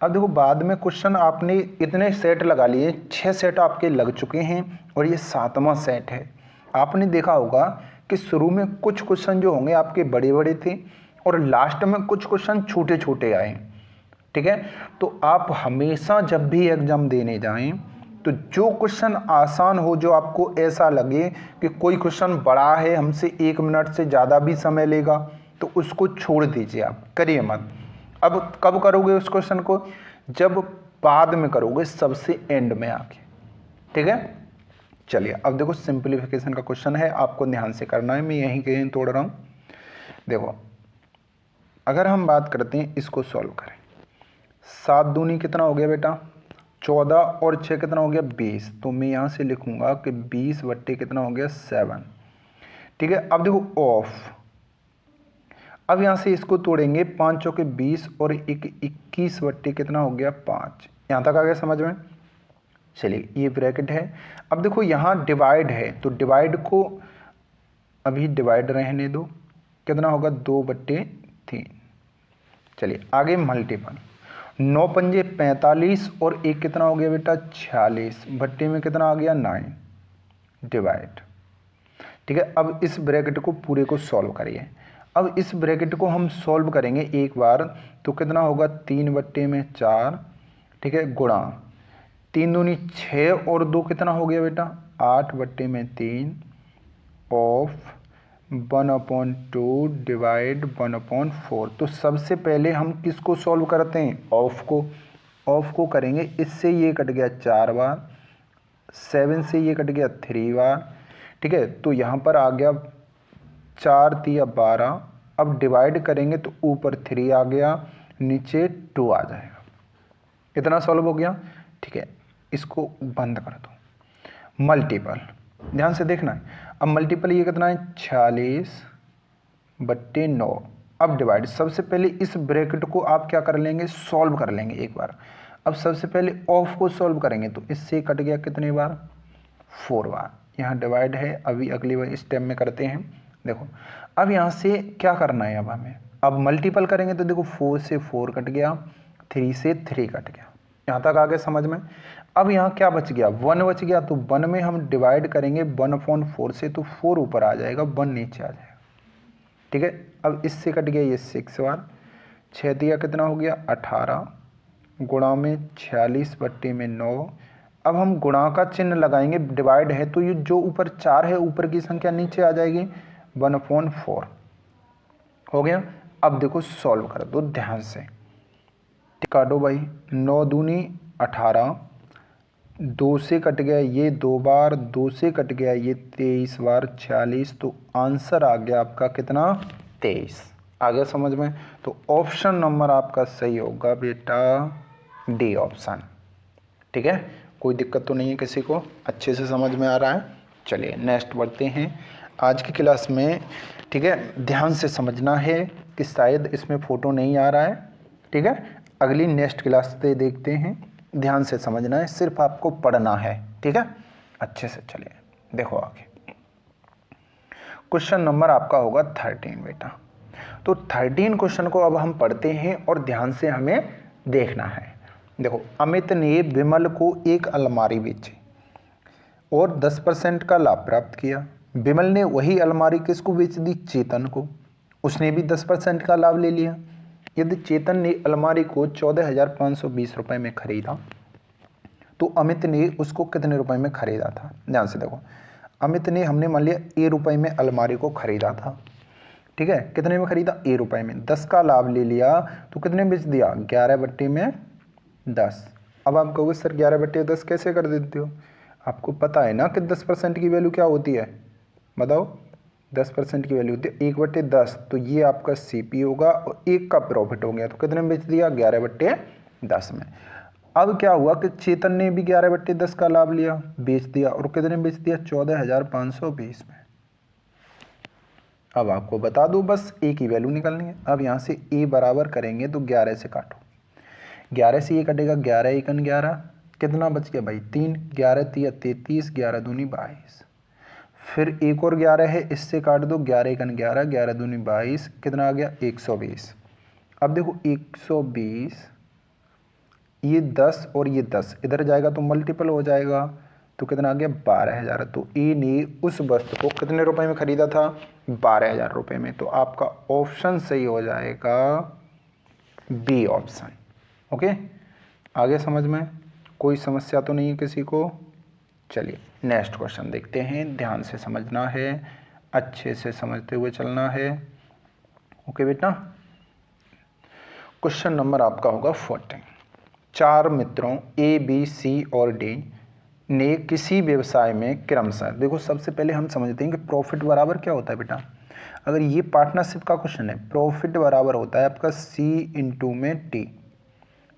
अब देखो बाद में क्वेश्चन आपने इतने सेट लगा लिए, 6 सेट आपके लग चुके हैं और ये 7वां सेट है। आपने देखा होगा कि शुरू में कुछ क्वेश्चन जो होंगे आपके बड़े बड़े थे और लास्ट में कुछ क्वेश्चन छोटे छोटे आए। ठीक है, तो आप हमेशा जब भी एग्जाम देने जाएं तो जो क्वेश्चन आसान हो, जो आपको ऐसा लगे कि कोई क्वेश्चन बड़ा है, हमसे 1 मिनट से ज़्यादा भी समय लेगा, तो उसको छोड़ दीजिए, आप करिए मत। अब कब करोगे उस क्वेश्चन को? जब बाद में करोगे, सबसे एंड में आके। ठीक है, चलिए अब देखो सिंप्लीफिकेशन का क्वेश्चन है, आपको ध्यान से करना है, मैं यहीं कहीं तोड़ रहा हूँ। देखो अगर हम बात करते हैं, इसको सॉल्व करें। 7 दूनी कितना हो गया बेटा? 14 और 6 कितना हो गया? 20। तो मैं यहाँ से लिखूंगा कि 20 बट्टे कितना हो गया? 7। ठीक है, अब देखो ऑफ, अब यहाँ से इसको तोड़ेंगे, 5 चौके 20 और 21 बट्टे कितना हो गया? 5। यहाँ तक आ गया समझ में? चलिए ये ब्रैकेट है। अब देखो यहाँ डिवाइड है, तो डिवाइड को अभी डिवाइड रहने दो, कितना होगा? 2/3। चलिए आगे मल्टीपल, 9 पंजे 45 और 1 कितना हो गया बेटा? 46, भट्टे में कितना आ गया? 9, डिवाइड। ठीक है, अब इस ब्रैकेट को पूरे को सॉल्व करिए। अब इस ब्रैकेट को हम सॉल्व करेंगे एक बार, तो कितना होगा? 3/4। ठीक है, गुणा 3 दूनी 6 और 2 कितना हो गया बेटा? 8/3 ऑफ 1/2 डिवाइड 1/4। तो सबसे पहले हम किसको सॉल्व करते हैं? ऑफ को। ऑफ को करेंगे, इससे ये कट गया 4 बार, 7 से ये कट गया 3 बार। ठीक है, तो यहाँ पर आ गया 4 3 12। अब डिवाइड करेंगे तो ऊपर 3 आ गया, नीचे 2 आ जाएगा। इतना सॉल्व हो गया। ठीक है, इसको बंद कर दो। मल्टीपल, ध्यान से देखना है। अब मल्टीपल ये कितना है? 46/9। अब डिवाइड, सबसे पहले इस ब्रैकेट को आप क्या कर लेंगे? सॉल्व कर लेंगे एक बार। अब सबसे पहले ऑफ को सॉल्व करेंगे, तो इससे कट गया कितने बार? 4 बार। यहाँ डिवाइड है, अभी अगली बार स्टेप में करते हैं। देखो अब यहाँ से क्या करना है, अब हमें अब मल्टीपल करेंगे तो देखो 4 से 4 कट गया, 3 से 3 कट गया। यहाँ तक आगे समझ में? अब यहाँ क्या बच गया, 1 बच गया, तो 1 में हम डिवाइड करेंगे 1/4 से, तो 4 ऊपर आ जाएगा, 1 नीचे आ जाएगा। ठीक है, अब इससे कट गया ये 6 बार, 6 दिया कितना हो गया 18, गुणा में 46/9। अब हम गुणा का चिन्ह लगाएंगे, डिवाइड है तो ये जो ऊपर 4 है ऊपर की संख्या नीचे आ जाएगी, 1/4 हो गया। अब देखो सॉल्व कर दो ध्यान से, काटो भाई, 9 दूनी 18, 2 से कट गया ये 2 बार, 2 से कट गया ये 23 बार, 46, तो आंसर आ गया आपका कितना 23। आ गया समझ में? तो ऑप्शन नंबर आपका सही होगा बेटा डी ऑप्शन। ठीक है, कोई दिक्कत तो नहीं है किसी को, अच्छे से समझ में आ रहा है। चलिए नेक्स्ट बढ़ते हैं आज की क्लास में। ठीक है, ध्यान से समझना है कि शायद इसमें फ़ोटो नहीं आ रहा है। ठीक है, अगली नेक्स्ट क्लास से देखते हैं, ध्यान से समझना है, सिर्फ आपको पढ़ना है। ठीक है, अच्छे से चलिए देखो आगे। क्वेश्चन नंबर आपका होगा 13 बेटा। तो 13 क्वेश्चन को अब हम पढ़ते हैं और ध्यान से हमें देखना है। देखो, अमित ने विमल को एक अलमारी बेची और 10% का लाभ प्राप्त किया। विमल ने वही अलमारी किसको बेच दी? चेतन को। उसने भी 10% का लाभ ले लिया। यदि चेतन ने अलमारी को 14,520 रुपये में खरीदा तो अमित ने उसको कितने रुपए में खरीदा था? ध्यान से देखो, अमित ने, हमने मान लिया ए रुपए में अलमारी को खरीदा था। ठीक है, कितने में खरीदा? ए रुपए में। 10 का लाभ ले लिया तो कितने में बेच दिया? 11/10। अब आप कहोगे सर 11/10 कैसे कर देते हो? आपको पता है ना कि 10% की वैल्यू क्या होती है, बताओ? 10% की वैल्यू होती है 1/10, तो ये आपका CP होगा और 1 का प्रॉफिट हो गया, तो कितने में बेच दिया? 11/10 में। अब क्या हुआ कि चेतन ने भी 11/10 का लाभ लिया, बेच दिया, और कितने में बेच दिया? 14,520 में। अब आपको बता दूं, बस ए की वैल्यू निकालनी है। अब यहाँ से ए बराबर करेंगे तो 11 से काटो, 11 से ये कटेगा, 11 एकन 11, कितना बच गया भाई? 3, 11 तिया 33, 11 दूनी 22। फिर एक और 11 है, इससे काट दो, 11 एकन 11, 11 दूनी 22, कितना आ गया? 120। अब देखो 120, ये 10 और ये 10 इधर जाएगा तो मल्टीपल हो जाएगा, तो कितना आ गया? 12,000। तो ए ने उस वस्तु को कितने रुपए में खरीदा था? 12,000 रुपये में। तो आपका ऑप्शन सही हो जाएगा बी ऑप्शन। ओके, आगे समझ में कोई समस्या तो नहीं है किसी को? चलिए नेक्स्ट क्वेश्चन देखते हैं, ध्यान से समझना है, अच्छे से समझते हुए चलना है। ओके बेटा, क्वेश्चन नंबर आपका होगा 14। 4 मित्रों ए, बी, सी और डी ने किसी व्यवसाय में क्रमशः, देखो सबसे पहले हम समझते हैं कि प्रॉफिट बराबर क्या होता है बेटा। अगर ये पार्टनरशिप का क्वेश्चन है, प्रॉफिट बराबर होता है आपका C इंटू में टी।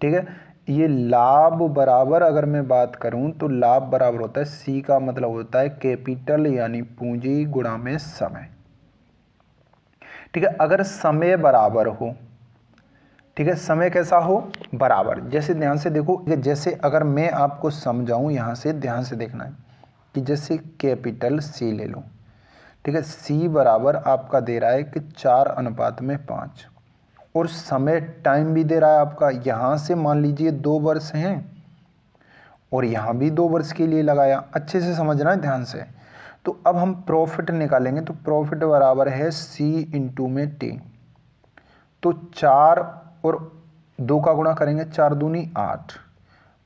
ठीक है, ये लाभ बराबर, अगर मैं बात करूं तो लाभ बराबर होता है C का मतलब होता है कैपिटल यानी पूंजी गुणा में समय। ठीक है, अगर समय बराबर हो, ठीक है, समय कैसा हो? बराबर। जैसे ध्यान से देखो, जैसे अगर मैं आपको समझाऊं, यहाँ से ध्यान से देखना है कि जैसे कैपिटल C ले लो। ठीक है, C बराबर आपका दे रहा है कि 4:5 और समय टाइम भी दे रहा है आपका, यहाँ से मान लीजिए 2 वर्ष हैं और यहाँ भी 2 वर्ष के लिए लगाया। अच्छे से समझना है ध्यान से। तो अब हम प्रॉफिट निकालेंगे, तो प्रॉफिट बराबर है C इंटू में टी। तो 4 और 2 का गुणा करेंगे, 4 दूनी 8,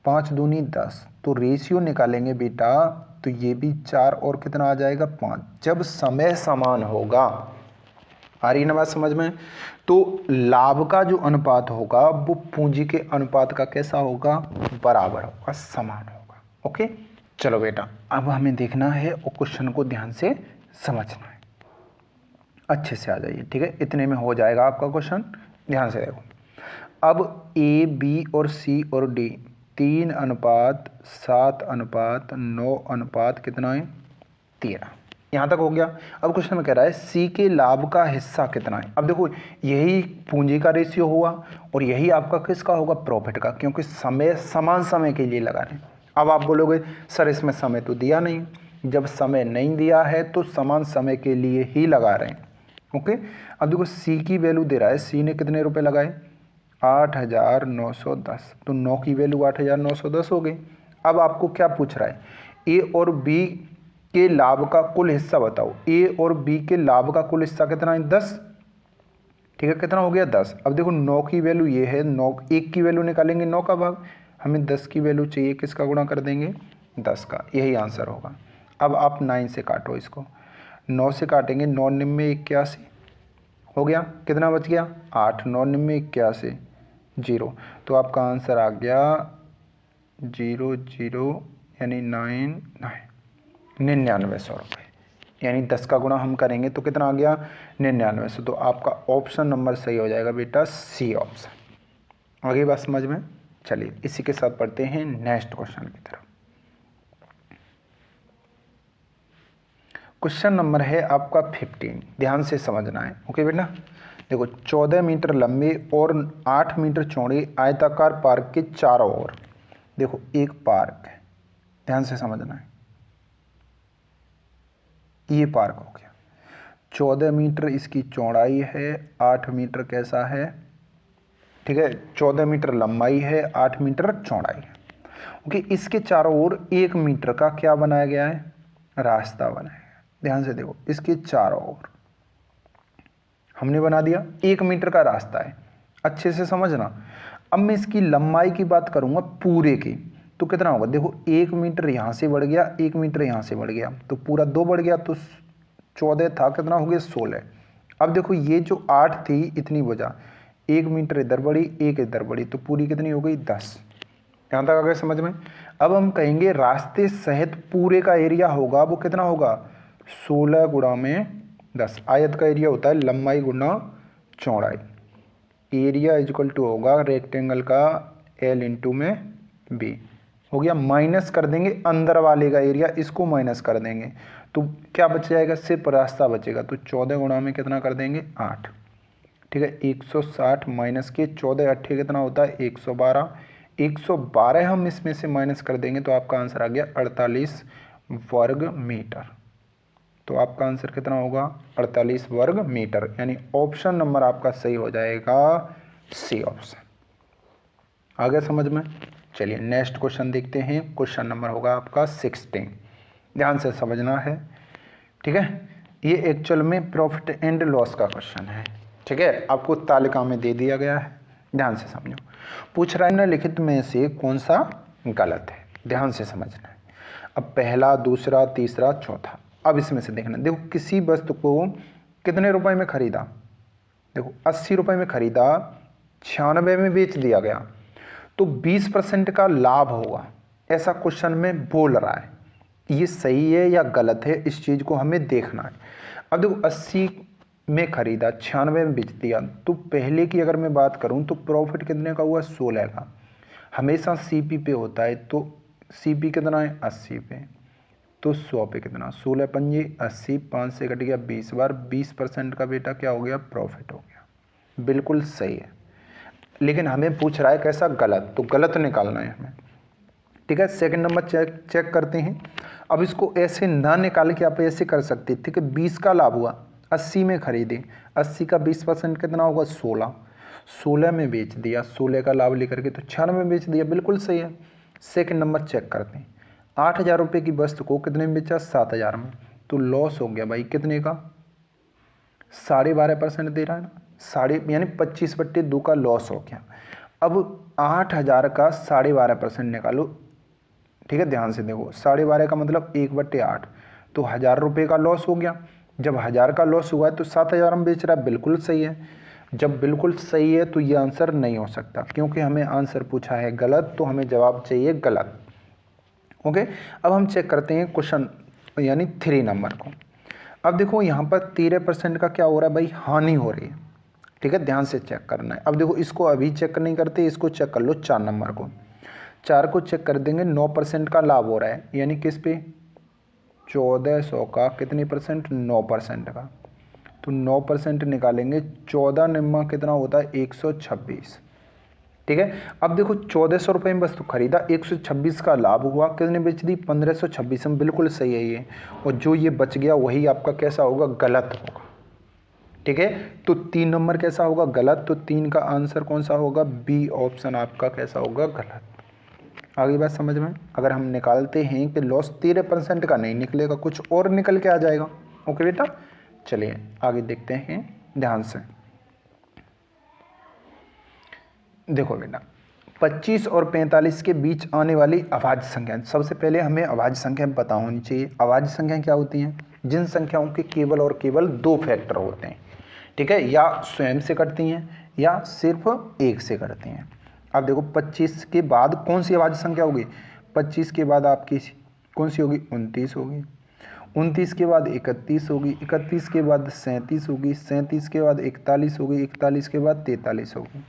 5 दूनी 10, तो रेशियो निकालेंगे बेटा, तो ये भी 4 और कितना आ जाएगा? 5। जब समय समान होगा, आ रही ना बात समझ में? तो लाभ का जो अनुपात होगा वो पूंजी के अनुपात का कैसा होगा? बराबर होगा, समान होगा। ओके, चलो बेटा अब हमें देखना है और क्वेश्चन को ध्यान से समझना है, अच्छे से आ जाइए। ठीक है, इतने में हो जाएगा आपका क्वेश्चन, ध्यान से देखो। अब ए, बी और सी और डी 3:7:9 कितना है? 13। यहाँ तक हो गया। अब क्वेश्चन में कह रहा है सी के लाभ का हिस्सा कितना है। अब देखो, यही पूंजी का रेशियो हुआ और यही आपका किसका होगा? प्रॉफिट का, क्योंकि समय समान समय के लिए लगा रहे हैं। अब आप बोलोगे सर इसमें समय तो दिया नहीं। जब समय नहीं दिया है तो समान समय के लिए ही लगा रहे हैं। ओके, अब देखो सी की वैल्यू दे रहा है, सी ने कितने रुपए लगाए? 8,910, तो 9 की वैल्यू 8,910 हो गई। अब आपको क्या पूछ रहा है, ए और बी के लाभ का कुल हिस्सा बताओ। ए और बी के लाभ का कुल हिस्सा कितना है, 10। ठीक है, कितना हो गया, 10। अब देखो 9 की वैल्यू ये है, 9 1 की वैल्यू निकालेंगे 9 का भाग, हमें 10 की वैल्यू चाहिए, किसका गुणा कर देंगे, 10 का, यही आंसर होगा। अब आप 9 से काटो इसको, 9 से काटेंगे, 9 निन्मे 81 हो गया, कितना बच गया, 8, 9 निन्मे 81 0, तो आपका आंसर आ गया 0 0 यानी 9900 रुपये। यानी 10 का गुणा हम करेंगे तो कितना आ गया, 9900। तो आपका ऑप्शन नंबर सही हो जाएगा बेटा, सी ऑप्शन। आगे बात समझ में। चलिए इसी के साथ पढ़ते हैं नेक्स्ट क्वेश्चन की तरफ। क्वेश्चन नंबर है आपका 15, ध्यान से समझना है। ओके बेटा, देखो 14 मीटर लंबे और 8 मीटर चौड़े आयताकार पार्क के चारों ओर, देखो एक पार्क है, ध्यान से समझना है, ये पार्क हो गया, 14 मीटर इसकी चौड़ाई है, 8 मीटर कैसा है, ठीक है, 14 मीटर लंबाई है, 8 मीटर चौड़ाई है। ओके, इसके चारों ओर 1 मीटर का क्या बनाया गया है, रास्ता बनाया गया। ध्यान से देखो, इसके चारों ओर हमने बना दिया, 1 मीटर का रास्ता है, अच्छे से समझना। अब मैं इसकी लंबाई की बात करूंगा पूरे की, तो कितना होगा, देखो 1 मीटर यहाँ से बढ़ गया, 1 मीटर यहाँ से बढ़ गया, तो पूरा 2 बढ़ गया, तो 14 था, कितना हो गया, 16। अब देखो ये जो 8 थी इतनी वजह, 1 मीटर इधर बढ़ी, 1 इधर बढ़ी, तो पूरी कितनी हो गई, 10। यहाँ तक आ गया समझ में। अब हम कहेंगे रास्ते सहित पूरे का एरिया होगा, वो कितना होगा, 16 गुणा में 10। आयत का एरिया होता है लंबाई गुना चौड़ाई, एरिया इजक्वल टू होगा रेक्टेंगल का L इंटू में B हो गया। माइनस कर देंगे अंदर वाले का एरिया, इसको माइनस कर देंगे तो क्या बच जाएगा, सिर्फ रास्ता बचेगा। तो 14 गुणा में कितना कर देंगे, 8। ठीक है, 160 माइनस के 14 अट्ठे कितना होता है, 112। 112 हम इसमें से माइनस कर देंगे तो आपका आंसर आ गया 48 वर्ग मीटर। तो आपका आंसर कितना होगा, 48 वर्ग मीटर। यानी ऑप्शन नंबर आपका सही हो जाएगा, सी ऑप्शन। आ गया समझ में। चलिए नेक्स्ट क्वेश्चन देखते हैं। क्वेश्चन नंबर होगा आपका 16, ध्यान से समझना है। ठीक है, ये एक्चुअल में प्रॉफिट एंड लॉस का क्वेश्चन है। ठीक है, आपको तालिका में दे दिया गया है, ध्यान से समझो। पूछ रहा है निम्नलिखित में से कौन सा गलत है, ध्यान से समझना है। अब पहला, दूसरा, तीसरा, चौथा, अब इसमें से देखना। देखो किसी वस्तु को कितने रुपए में खरीदा, देखो 80 रुपए में खरीदा, 96 में बेच दिया गया, तो 20% का लाभ होगा, ऐसा क्वेश्चन में बोल रहा है। ये सही है या गलत है, इस चीज़ को हमें देखना है। अब देखो 80 में खरीदा, 96 में बेच दिया, तो पहले की अगर मैं बात करूं तो प्रॉफिट कितने का हुआ, 16 का। हमेशा सीपी पे होता है, तो सीपी कितना है, 80 पे, तो 100 पे कितना, 16 पंजे 80, 5 से कट गया 20 बार, 20% का बेटा क्या हो गया, प्रॉफिट हो गया। बिल्कुल सही है, लेकिन हमें पूछ रहा है कैसा, गलत, तो गलत निकालना है हमें। ठीक है, सेकंड नंबर चेक करते हैं। अब इसको ऐसे ना निकाल के आप ऐसे कर सकते, ठीक है, 20 का लाभ हुआ, 80 में खरीदे, 80 का 20% कितना होगा, 16, 16 में बेच दिया, 16 का लाभ लेकर के तो 96 में बेच दिया, बिल्कुल सही है। सेकंड नंबर चेक करते हैं। 8000 रुपये की वस्तु को कितने में बेचा, 7000 में, तो लॉस हो गया भाई कितने का, 12.5% दे रहा है ना, यानी 25/2 का लॉस हो गया। अब 8000 का 12.5% निकालो। ठीक है, ध्यान से देखो, 12.5 का मतलब 1/8, तो 1000 रुपये का लॉस हो गया। जब 1000 का लॉस हुआ है तो 7000 में बेच रहा है, बिल्कुल सही है। जब बिल्कुल सही है तो ये आंसर नहीं हो सकता, क्योंकि हमें आंसर पूछा है गलत, तो हमें जवाब चाहिए गलत। ओके, अब हम चेक करते हैं क्वेश्चन यानी 3 नंबर को। अब देखो यहाँ पर 13% का क्या हो रहा है भाई, हानि हो रही है। ठीक है, ध्यान से चेक करना है। अब देखो इसको अभी चेक नहीं करते, इसको चेक कर लो 4 नंबर को। 4 को चेक कर देंगे, 9% का लाभ हो रहा है, यानी किस पे, 1400 का कितनी परसेंट, 9% का, तो 9% निकालेंगे, 14 निम्मा कितना होता है, 126। ठीक है, अब देखो 1400 रुपये में वस्तु खरीदा, 126 का लाभ हुआ, कितने बेच दी, 1526 में, बिल्कुल सही है ये। और जो ये बच गया वही आपका कैसा होगा, गलत होगा। ठीक है, तो 3 नंबर कैसा होगा, गलत, तो 3 का आंसर कौन सा होगा, बी ऑप्शन आपका कैसा होगा, गलत। आगे बात समझ में। अगर हम निकालते हैं कि लॉस 13% का नहीं निकलेगा, कुछ और निकल के आ जाएगा। ओके बेटा, चलिए आगे देखते हैं ध्यान से। देखो बेटा, 25 और 45 के बीच आने वाली अभाज्य संख्या, सबसे पहले हमें अभाज्य संख्या पता होनी चाहिए। अभाज्य संख्या क्या होती हैं? जिन संख्याओं के केवल और केवल 2 फैक्टर होते हैं, ठीक है, या स्वयं से कटती हैं या सिर्फ 1 से कटती हैं। अब देखो 25 के बाद कौन सी अभाज्य संख्या होगी? 25 के बाद आपकी कौन सी होगी? 29 होगी। 29 के बाद 31 होगी। 31 के बाद 37 होगी। 37 के बाद 41 होगी। 41 के बाद 43 होगी।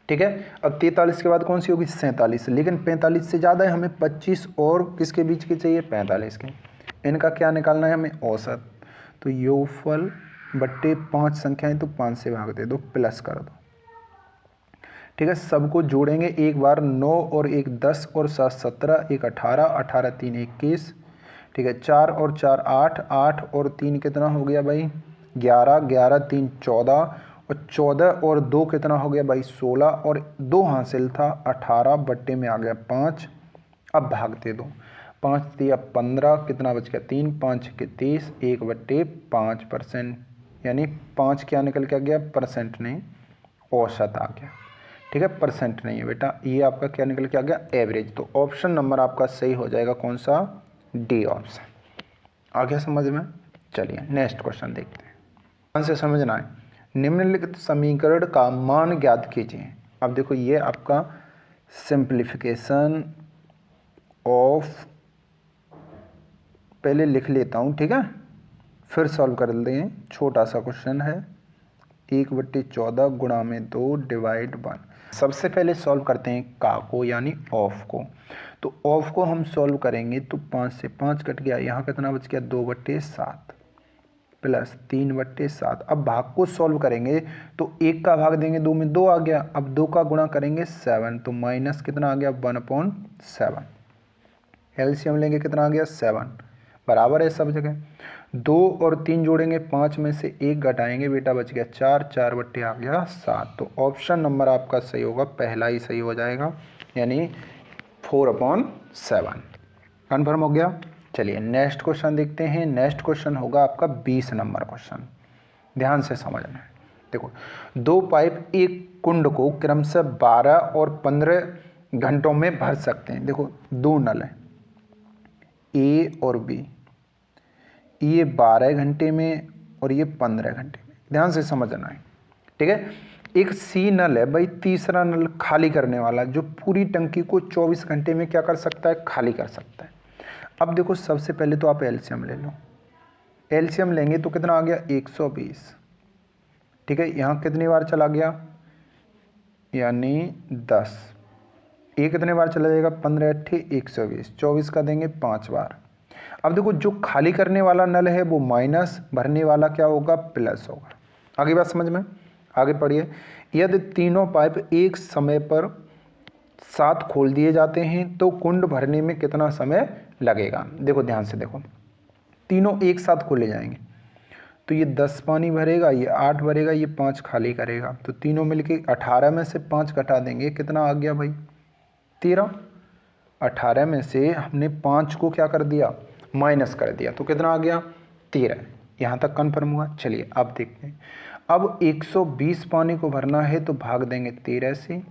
ठीक है, अब 43 के बाद कौन सी होगी? 47। लेकिन 45 से ज़्यादा है, हमें 25 और किसके बीच के चाहिए? 45 के। इनका क्या निकालना है हमें? औसत। तो योगफल बट्टे 5 संख्याएं, तो 5 से भाग दे दो, प्लस कर दो। ठीक है, सबको जोड़ेंगे एक बार। 9 और 1 10 और 7 17, 1 18, 18 3 21। ठीक है, 4 और 4 8, 8 और 3 कितना हो गया भाई? 11, 11 3 14, और 14 और 2 कितना हो गया भाई? 16, और 2 हासिल था 18, बट्टे में आ गया 5। अब भाग दे दो, 5 दिया 15, कितना बच गया? 3, 5 के 30, 1 बट्टे 5%, यानी 5 क्या निकल के आ गया? परसेंट नहीं, औसत आ गया। ठीक है, परसेंट नहीं है बेटा, ये आपका क्या निकल के आ गया? एवरेज। तो ऑप्शन नंबर आपका सही हो जाएगा, कौन सा? D option. आ गया समझ में? चलिए नेक्स्ट क्वेश्चन देखते हैं। ध्यान से समझना है। निम्नलिखित समीकरण का मान ज्ञात कीजिए। अब देखो, ये आपका सिंप्लीफिकेशन ऑफ, पहले लिख लेता हूँ, ठीक है, फिर सॉल्व कर दें। छोटा सा क्वेश्चन है, 1/14 गुणा में 2 डिवाइड 1। सबसे पहले सॉल्व करते हैं का को, यानी ऑफ को। तो ऑफ को हम सॉल्व करेंगे तो 5 से 5 कट गया, यहाँ कितना बच गया? 2/7 प्लस 3/7। अब भाग को सॉल्व करेंगे तो 1 का भाग देंगे 2 में, 2 आ गया। अब 2 का गुणा करेंगे 7, तो माइनस कितना आ गया? 1/7। एलसीएम लेंगे, कितना आ गया? 7, बराबर है सब जगह। 2 और 3 जोड़ेंगे, 5 में से 1 घटाएंगे बेटा, बच गया 4, 4 बट्टे आ गया 7। तो ऑप्शन नंबर आपका सही होगा, पहला ही सही हो जाएगा, यानी 4/7। कन्फर्म हो गया। चलिए नेक्स्ट क्वेश्चन देखते हैं। नेक्स्ट क्वेश्चन होगा आपका 20 नंबर क्वेश्चन। ध्यान से समझना है। देखो, 2 पाइप एक कुंड को क्रमशः 12 और 15 घंटों में भर सकते हैं। देखो, 2 नल हैं, ए और बी, ये 12 घंटे में और ये 15 घंटे में। ध्यान से समझना है, ठीक है। एक सी नल है भाई, तीसरा नल खाली करने वाला, जो पूरी टंकी को 24 घंटे में क्या कर सकता है? खाली कर सकता है। अब देखो, सबसे पहले तो आप एलसीएम ले लो। एलसीएम लेंगे तो कितना आ गया? 120। ठीक है, यहाँ कितनी बार चला गया? यानी 10। ये कितने बार चला जाएगा? 15 8 120, 24 का देंगे 5 बार। अब देखो, जो खाली करने वाला नल है वो माइनस, भरने वाला क्या होगा? प्लस होगा। आगे बात समझ में? आगे पढ़िए। यदि तीनों पाइप एक समय पर साथ खोल दिए जाते हैं तो कुंड भरने में कितना समय लगेगा? देखो ध्यान से देखो, तीनों एक साथ खोले जाएंगे तो ये 10 पानी भरेगा, ये 8 भरेगा, ये 5 खाली करेगा, तो तीनों मिलके 18 में से 5 घटा देंगे, कितना आ गया भाई? 13। 18 में से हमने 5 को क्या कर दिया? माइनस कर दिया, तो कितना आ गया? 13। यहाँ तक कन्फर्म हुआ। चलिए अब देखते हैं। अब 120 पानी को भरना है तो भाग देंगे 13 से।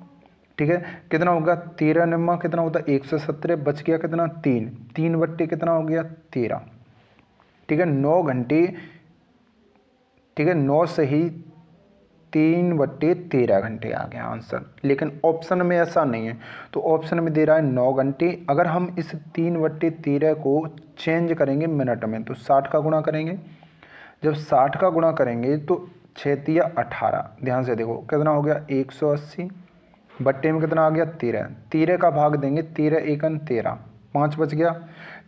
ठीक है, कितना होगा? 13 निम्मा कितना होता है? 117। बच गया कितना? 3, 3 बट्टे कितना हो गया? 13। ठीक है, 9 घंटे। ठीक है, 9 से ही 3/13 घंटे आ गया आंसर। लेकिन ऑप्शन में ऐसा नहीं है, तो ऑप्शन में दे रहा है 9 घंटे। अगर हम इस 3/13 को चेंज करेंगे मिनट में, तो 60 का गुणा करेंगे। जब 60 का गुणा करेंगे तो 6 तिया 18। ध्यान से देखो, कितना हो गया? 180। बट्टे में कितना आ गया? 13। 13 का भाग देंगे, 13 एकन 13, 5 बच गया।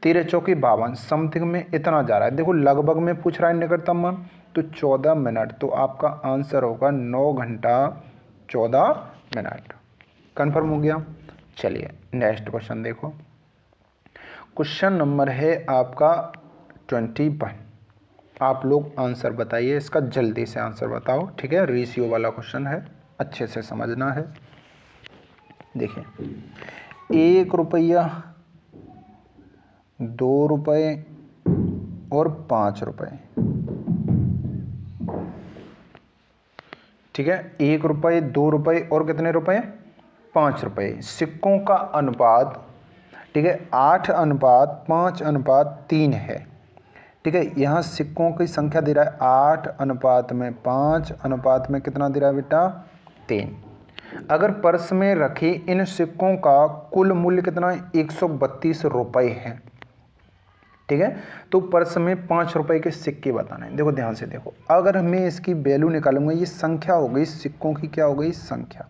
13 चौकी 52, समथिंग में इतना जा रहा है। देखो, लगभग में पूछ रहा है निकटतम मान, तो 14 मिनट। तो आपका आंसर होगा 9 घंटा 14 मिनट। कन्फर्म हो गया। चलिए नेक्स्ट क्वेश्चन देखो। क्वेश्चन नंबर है आपका 21। आप लोग आंसर बताइए इसका, जल्दी से आंसर बताओ। ठीक है, रेशियो वाला क्वेश्चन है, अच्छे से समझना है। देखिए, 1 रुपया, 2 रुपये और 5 रुपये। ठीक है, 1 रुपये, 2 रुपये और कितने रुपए? 5 रुपये। सिक्कों का अनुपात, ठीक है, 8:5:3 है। ठीक है, यहाँ सिक्कों की संख्या दे रहा है 8:5 कितना दे रहा है बेटा? 3। अगर पर्स में रखे इन सिक्कों का कुल मूल्य कितना है? 132 रुपये है। ठीक है, तो पर्स में 5 रुपये के सिक्के बताने हैं। देखो ध्यान से देखो, अगर मैं इसकी वैल्यू निकालूंगा, ये संख्या हो गई सिक्कों की, क्या हो गई? संख्या।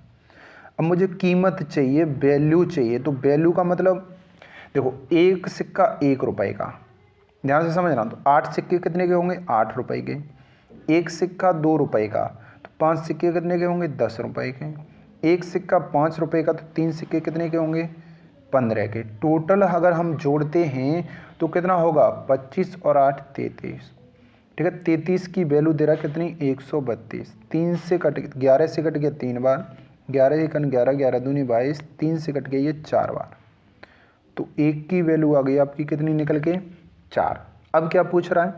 अब मुझे कीमत चाहिए, वैल्यू चाहिए, तो वैल्यू का मतलब देखो, एक सिक्का 1 रुपये का, ध्यान से समझना। तो 8 सिक्के कितने के होंगे? 8 रुपये के। एक सिक्का 2 रुपये का, तो 5 सिक्के कितने के होंगे? 10 रुपये के। एक सिक्का 5 रुपये का, तो 3 सिक्के कितने के होंगे? 15 के। टोटल अगर हम जोड़ते हैं तो कितना होगा? 25 और 8 33। ठीक है, 33 की वैल्यू दे रहा है कितनी? 132। 3 से कट, 11 से कट गया 3 बार, 11 एकन 11, 11 दूनी 22, 3 से कट गया ये 4 बार, तो 1 की वैल्यू आ गई आपकी कितनी निकल के? 4। अब क्या पूछ रहा है?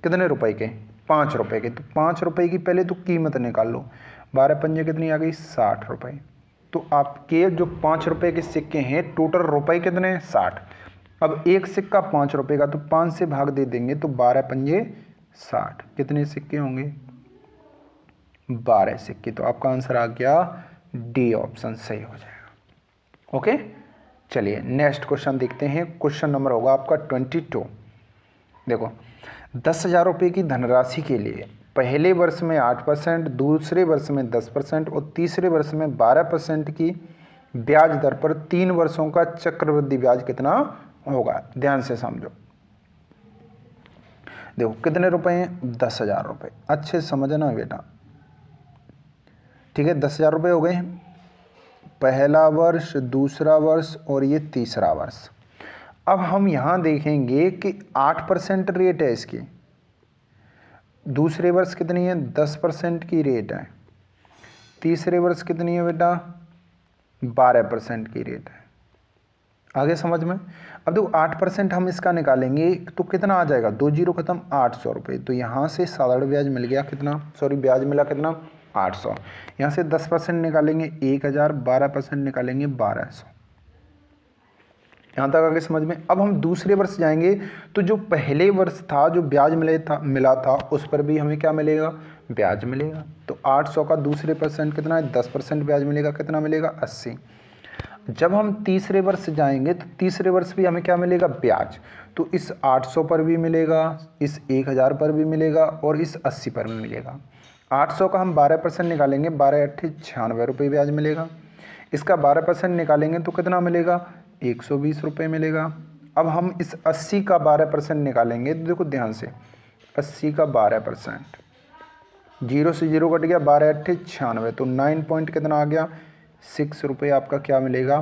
कितने रुपए के? 5 रुपये के। तो 5 रुपये की पहले तो कीमत निकाल लो। 12 पंजे कितनी आ गई? 60 रुपये। तो आपके जो 5 रुपये के सिक्के हैं, टोटल रुपए कितने? 60। अब एक सिक्का 5 रुपये का, तो 5 से भाग दे देंगे, तो 12 पंजे 60। कितने सिक्के होंगे? 12 सिक्के। तो आपका आंसर आ गया डी ऑप्शन सही हो जाएगा। ओके, चलिए नेक्स्ट क्वेश्चन देखते हैं। क्वेश्चन नंबर होगा आपका 22। देखो, 10,000 रुपये की धनराशि के लिए पहले वर्ष में 8%, दूसरे वर्ष में 10% और तीसरे वर्ष में 12% की ब्याज दर पर 3 वर्षों का चक्रवृद्धि ब्याज कितना होगा? ध्यान से समझो। देखो कितने रुपए हैं? 10,000 रुपये। अच्छे समझना बेटा। ठीक है, 10,000 रुपये हो गए। पहला वर्ष, दूसरा वर्ष और ये तीसरा वर्ष। अब हम यहाँ देखेंगे कि 8% रेट है इसकी, दूसरे वर्ष कितनी है? 10% की रेट है, तीसरे वर्ष कितनी है बेटा? 12% की रेट है। आगे समझ में? अब देखो 8% हम इसका निकालेंगे तो कितना आ जाएगा? 2 जीरो खत्म, 800 रुपये। तो यहाँ से साधारण ब्याज मिल गया कितना? सॉरी, ब्याज मिला कितना? 800। यहाँ से 10% निकालेंगे 1000, 12% निकालेंगे 1200। यहाँ तक आगे समझ में? अब हम दूसरे वर्ष जाएंगे तो जो पहले वर्ष था, जो ब्याज मिला था उस पर भी हमें क्या मिलेगा? ब्याज मिलेगा। तो 800 का दूसरे परसेंट कितना है? 10% ब्याज मिलेगा। कितना मिलेगा? 80। जब हम तीसरे वर्ष जाएंगे तो तीसरे वर्ष भी हमें क्या मिलेगा? ब्याज। तो इस 800 पर भी मिलेगा, इस 1000 पर भी मिलेगा और इस 80 पर भी मिलेगा। 800 का हम 12% निकालेंगे, 12 × 8 = 96 रुपये ब्याज मिलेगा। इसका 12% निकालेंगे तो कितना मिलेगा? 120 रुपये मिलेगा। अब हम इस 80 का 12% निकालेंगे तो देखो ध्यान से, 80 का 12%, 0 से 0 कट गया, 12 × 8 = 96, तो 9 पॉइंट कितना आ गया? 6 रुपये आपका क्या मिलेगा?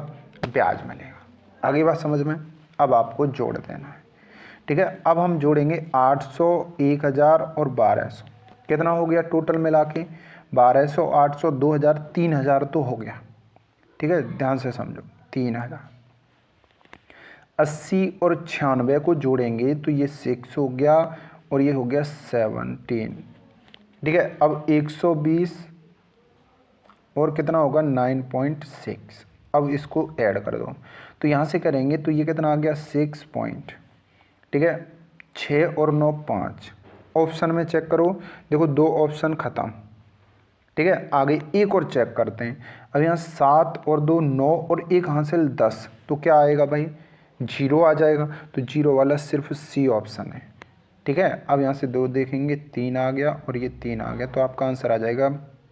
ब्याज मिलेगा। आगे बात समझ में? अब आपको जोड़ देना है। ठीक है, अब हम जोड़ेंगे 800, 1000 और 1200। कितना हो गया टोटल मिला के? 1200, 800, 2000, 3000 तो हो गया। ठीक है, ध्यान से समझो, 3000। 80 और 96 को जोड़ेंगे तो ये 6 हो गया और ये हो गया 17। ठीक है, अब 120 और कितना होगा? 9.6। अब इसको ऐड कर दो, तो यहाँ से करेंगे तो ये कितना आ गया? 6 पॉइंट। ठीक है, 6 और 9 5। ऑप्शन में चेक करो, देखो 2 ऑप्शन ख़त्म। ठीक है, आगे एक और चेक करते हैं। अब यहाँ 7 और 2 9 और 1 हासिल 10, तो क्या आएगा भाई? 0 आ जाएगा। तो 0 वाला सिर्फ सी ऑप्शन है। ठीक है, अब यहाँ से 2 देखेंगे, 3 आ गया और ये 3 आ गया, तो आपका आंसर आ जाएगा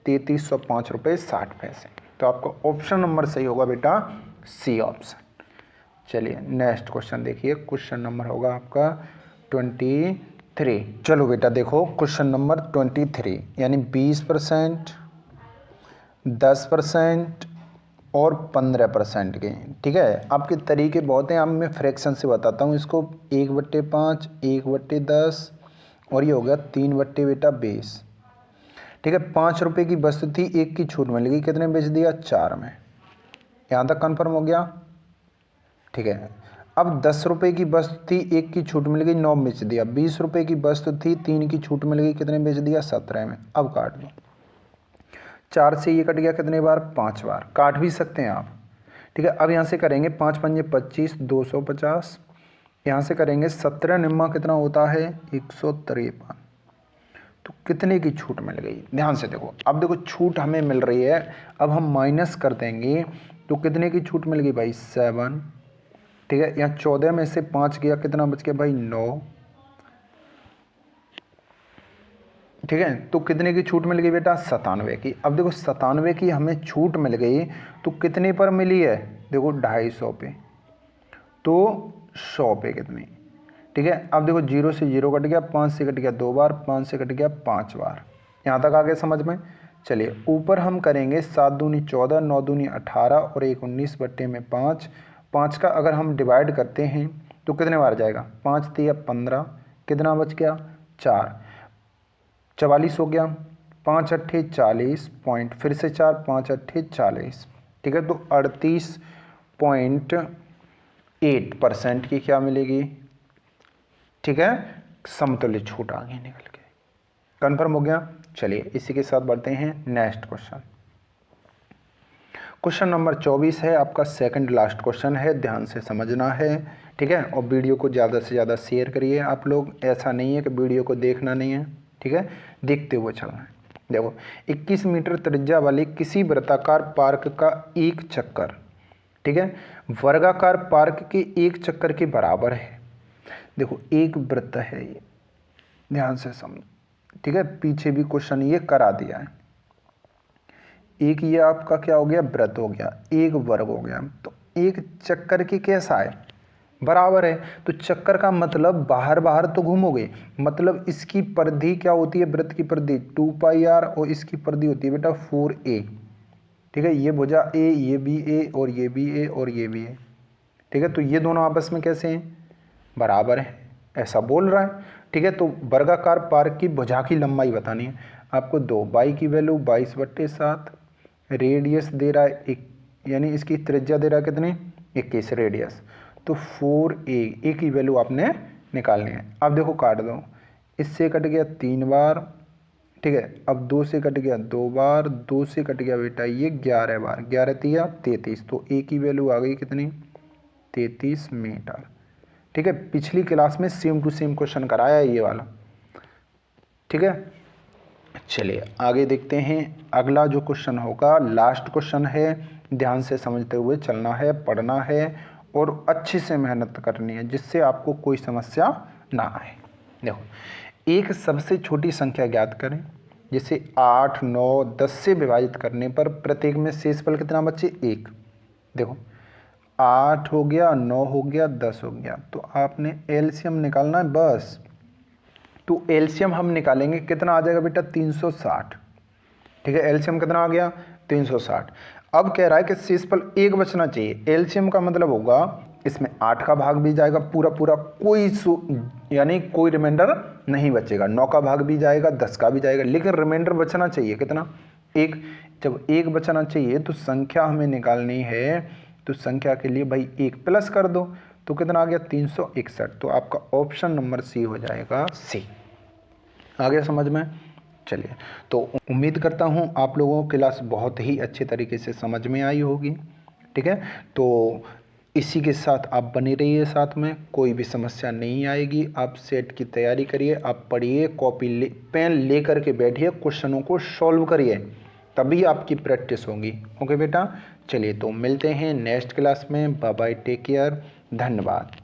3305 रुपये 60 पैसे। तो आपका ऑप्शन नंबर सही होगा बेटा, सी ऑप्शन। चलिए नेक्स्ट क्वेश्चन देखिए। क्वेश्चन नंबर होगा आपका 23। चलो बेटा देखो, क्वेश्चन नंबर 23, यानी 20%, 10% और 15% के। ठीक है, आपके तरीके बहुत हैं, अब मैं फ्रैक्शन से बताता हूँ इसको। 1/5, 1/10 और ये हो गया 3/20। ठीक है, 5 रुपये की वस्तु थी, 1 की छूट मिल गई, कितने बेच दिया? 4 में। यहाँ तक कन्फर्म हो गया? ठीक है। अब 10 रुपये की वस्तु थी, 1 की छूट मिल गई, 9 बेच दिया। 20 रुपये की वस्तु थी, 3 की छूट मिल गई, कितने बेच दिया, 17 में। अब काट दो, 4 से ये कट गया कितने बार, 5 बार। काट भी सकते हैं आप, ठीक है। अब यहाँ से करेंगे 5 पंजे 25, 250। यहाँ से करेंगे 17 निम्मा कितना होता है, 153। तो कितने की छूट मिल गई, ध्यान से देखो। अब देखो छूट हमें मिल रही है, अब हम माइनस कर देंगे तो कितने की छूट मिल गई भाई, 7, ठीक है। यहाँ 14 में से 5 गया, कितना बच गया भाई, 9, ठीक है। तो कितने की छूट मिल गई बेटा, 97 की। अब देखो 97 की हमें छूट मिल गई, तो कितने पर मिली है, देखो 250 पे, तो 100 पे कितनी, ठीक है। अब देखो 0 से 0 कट गया, 5 से कट गया 2 बार, 5 से कट गया 5 बार। यहाँ तक आ गया समझ में। चलिए ऊपर हम करेंगे 7 दूनी 14, 9 दूनी 18 और 1 19 बट्टे में 5। 5 का अगर हम डिवाइड करते हैं तो कितने बार जाएगा, 5 तिया 15, कितना बच गया, 4, 44 हो गया। 5 अट्ठे 40 पॉइंट, फिर से 4, 5 अट्ठे 40, ठीक है। तो 38.8% की क्या मिलेगी, ठीक है, समतुल्य छूट आ गई निकल के। कन्फर्म हो गया। चलिए इसी के साथ बढ़ते हैं नेक्स्ट क्वेश्चन। क्वेश्चन नंबर 24 है आपका, सेकंड लास्ट क्वेश्चन है, ध्यान से समझना है, ठीक है। और वीडियो को ज़्यादा से ज़्यादा शेयर करिए आप लोग, ऐसा नहीं है कि वीडियो को देखना नहीं है, ठीक है, देखते हुए चलना है। देखो 21 मीटर त्रिज्या वाली किसी वृत्ताकार पार्क का एक चक्कर, ठीक है, वर्गाकार पार्क के एक चक्कर के बराबर है। देखो एक वृत्त है ये, ध्यान से समझ, ठीक है। पीछे भी क्वेश्चन ये करा दिया है। एक ये आपका क्या हो गया, वृत्त हो गया, एक वर्ग हो गया। तो एक चक्कर की कैसा है, बराबर है। तो चक्कर का मतलब बाहर बाहर तो घूमोगे, मतलब इसकी परिधि क्या होती है, वृत्त की परिधि 2πr और इसकी परिधि होती है बेटा 4a, ठीक है। ये भुजा a, ये भी a और ये भी a और ये भी a, ठीक है। तो ये दोनों आपस में कैसे हैं, बराबर है, ऐसा बोल रहा है, ठीक है। तो वर्गाकार पार्क की भुजा की लंबाई बतानी है आपको। 2 बाई की वैल्यू 22/7, रेडियस दे रहा है 1, यानी इसकी त्रिज्या दे रहा है कितनी, 21 रेडियस। तो 4a की वैल्यू आपने निकालनी है। अब देखो काट दो, इससे कट गया 3 बार, ठीक है। अब 2 से कट गया 2 बार, 2 से कट गया बेटा ये 11 बार, 11 तिया 33, तो a की वैल्यू आ गई कितनी, 33 मीटर, ठीक है। पिछली क्लास में सेम टू सेम क्वेश्चन कराया है ये वाला, ठीक है। चलिए आगे देखते हैं। अगला जो क्वेश्चन होगा लास्ट क्वेश्चन है, ध्यान से समझते हुए चलना है, पढ़ना है और अच्छे से मेहनत करनी है, जिससे आपको कोई समस्या ना आए। देखो एक सबसे छोटी संख्या ज्ञात करें, जिसे 8, 9, 10 से विभाजित करने पर प्रत्येक में शेषफल कितना बचे, 1। देखो 8 हो गया, 9 हो गया, 10 हो गया, तो आपने एलसीएम निकालना है बस। तो एलसीएम हम निकालेंगे, कितना आ जाएगा बेटा, 360, ठीक है। एलसीएम कितना आ गया, 360। अब कह रहा है कि शेषफल 1 बचना चाहिए। एलसीएम का मतलब होगा इसमें 8 का भाग भी जाएगा पूरा पूरा, यानी कोई रिमाइंडर नहीं बचेगा। 9 का भाग भी जाएगा, 10 का भी जाएगा, लेकिन रिमाइंडर बचना चाहिए कितना, 1। जब 1 बचना चाहिए तो संख्या हमें निकालनी है, तो संख्या के लिए भाई 1 प्लस कर दो, तो कितना आ गया, 361। तो आपका ऑप्शन नंबर सी हो जाएगा, सी। आ गया समझ में। चलिए तो उम्मीद करता हूँ आप लोगों को क्लास बहुत ही अच्छे तरीके से समझ में आई होगी, ठीक है। तो इसी के साथ आप बने रहिए, साथ में कोई भी समस्या नहीं आएगी। आप सेट की तैयारी करिए, आप पढ़िए, कॉपी पेन ले करके बैठिए, क्वेश्चनों को सॉल्व करिए, तभी आपकी प्रैक्टिस होगी। ओके बेटा, चलिए तो मिलते हैं नेक्स्ट क्लास में। बाय बाय, टेक केयर, धन्यवाद।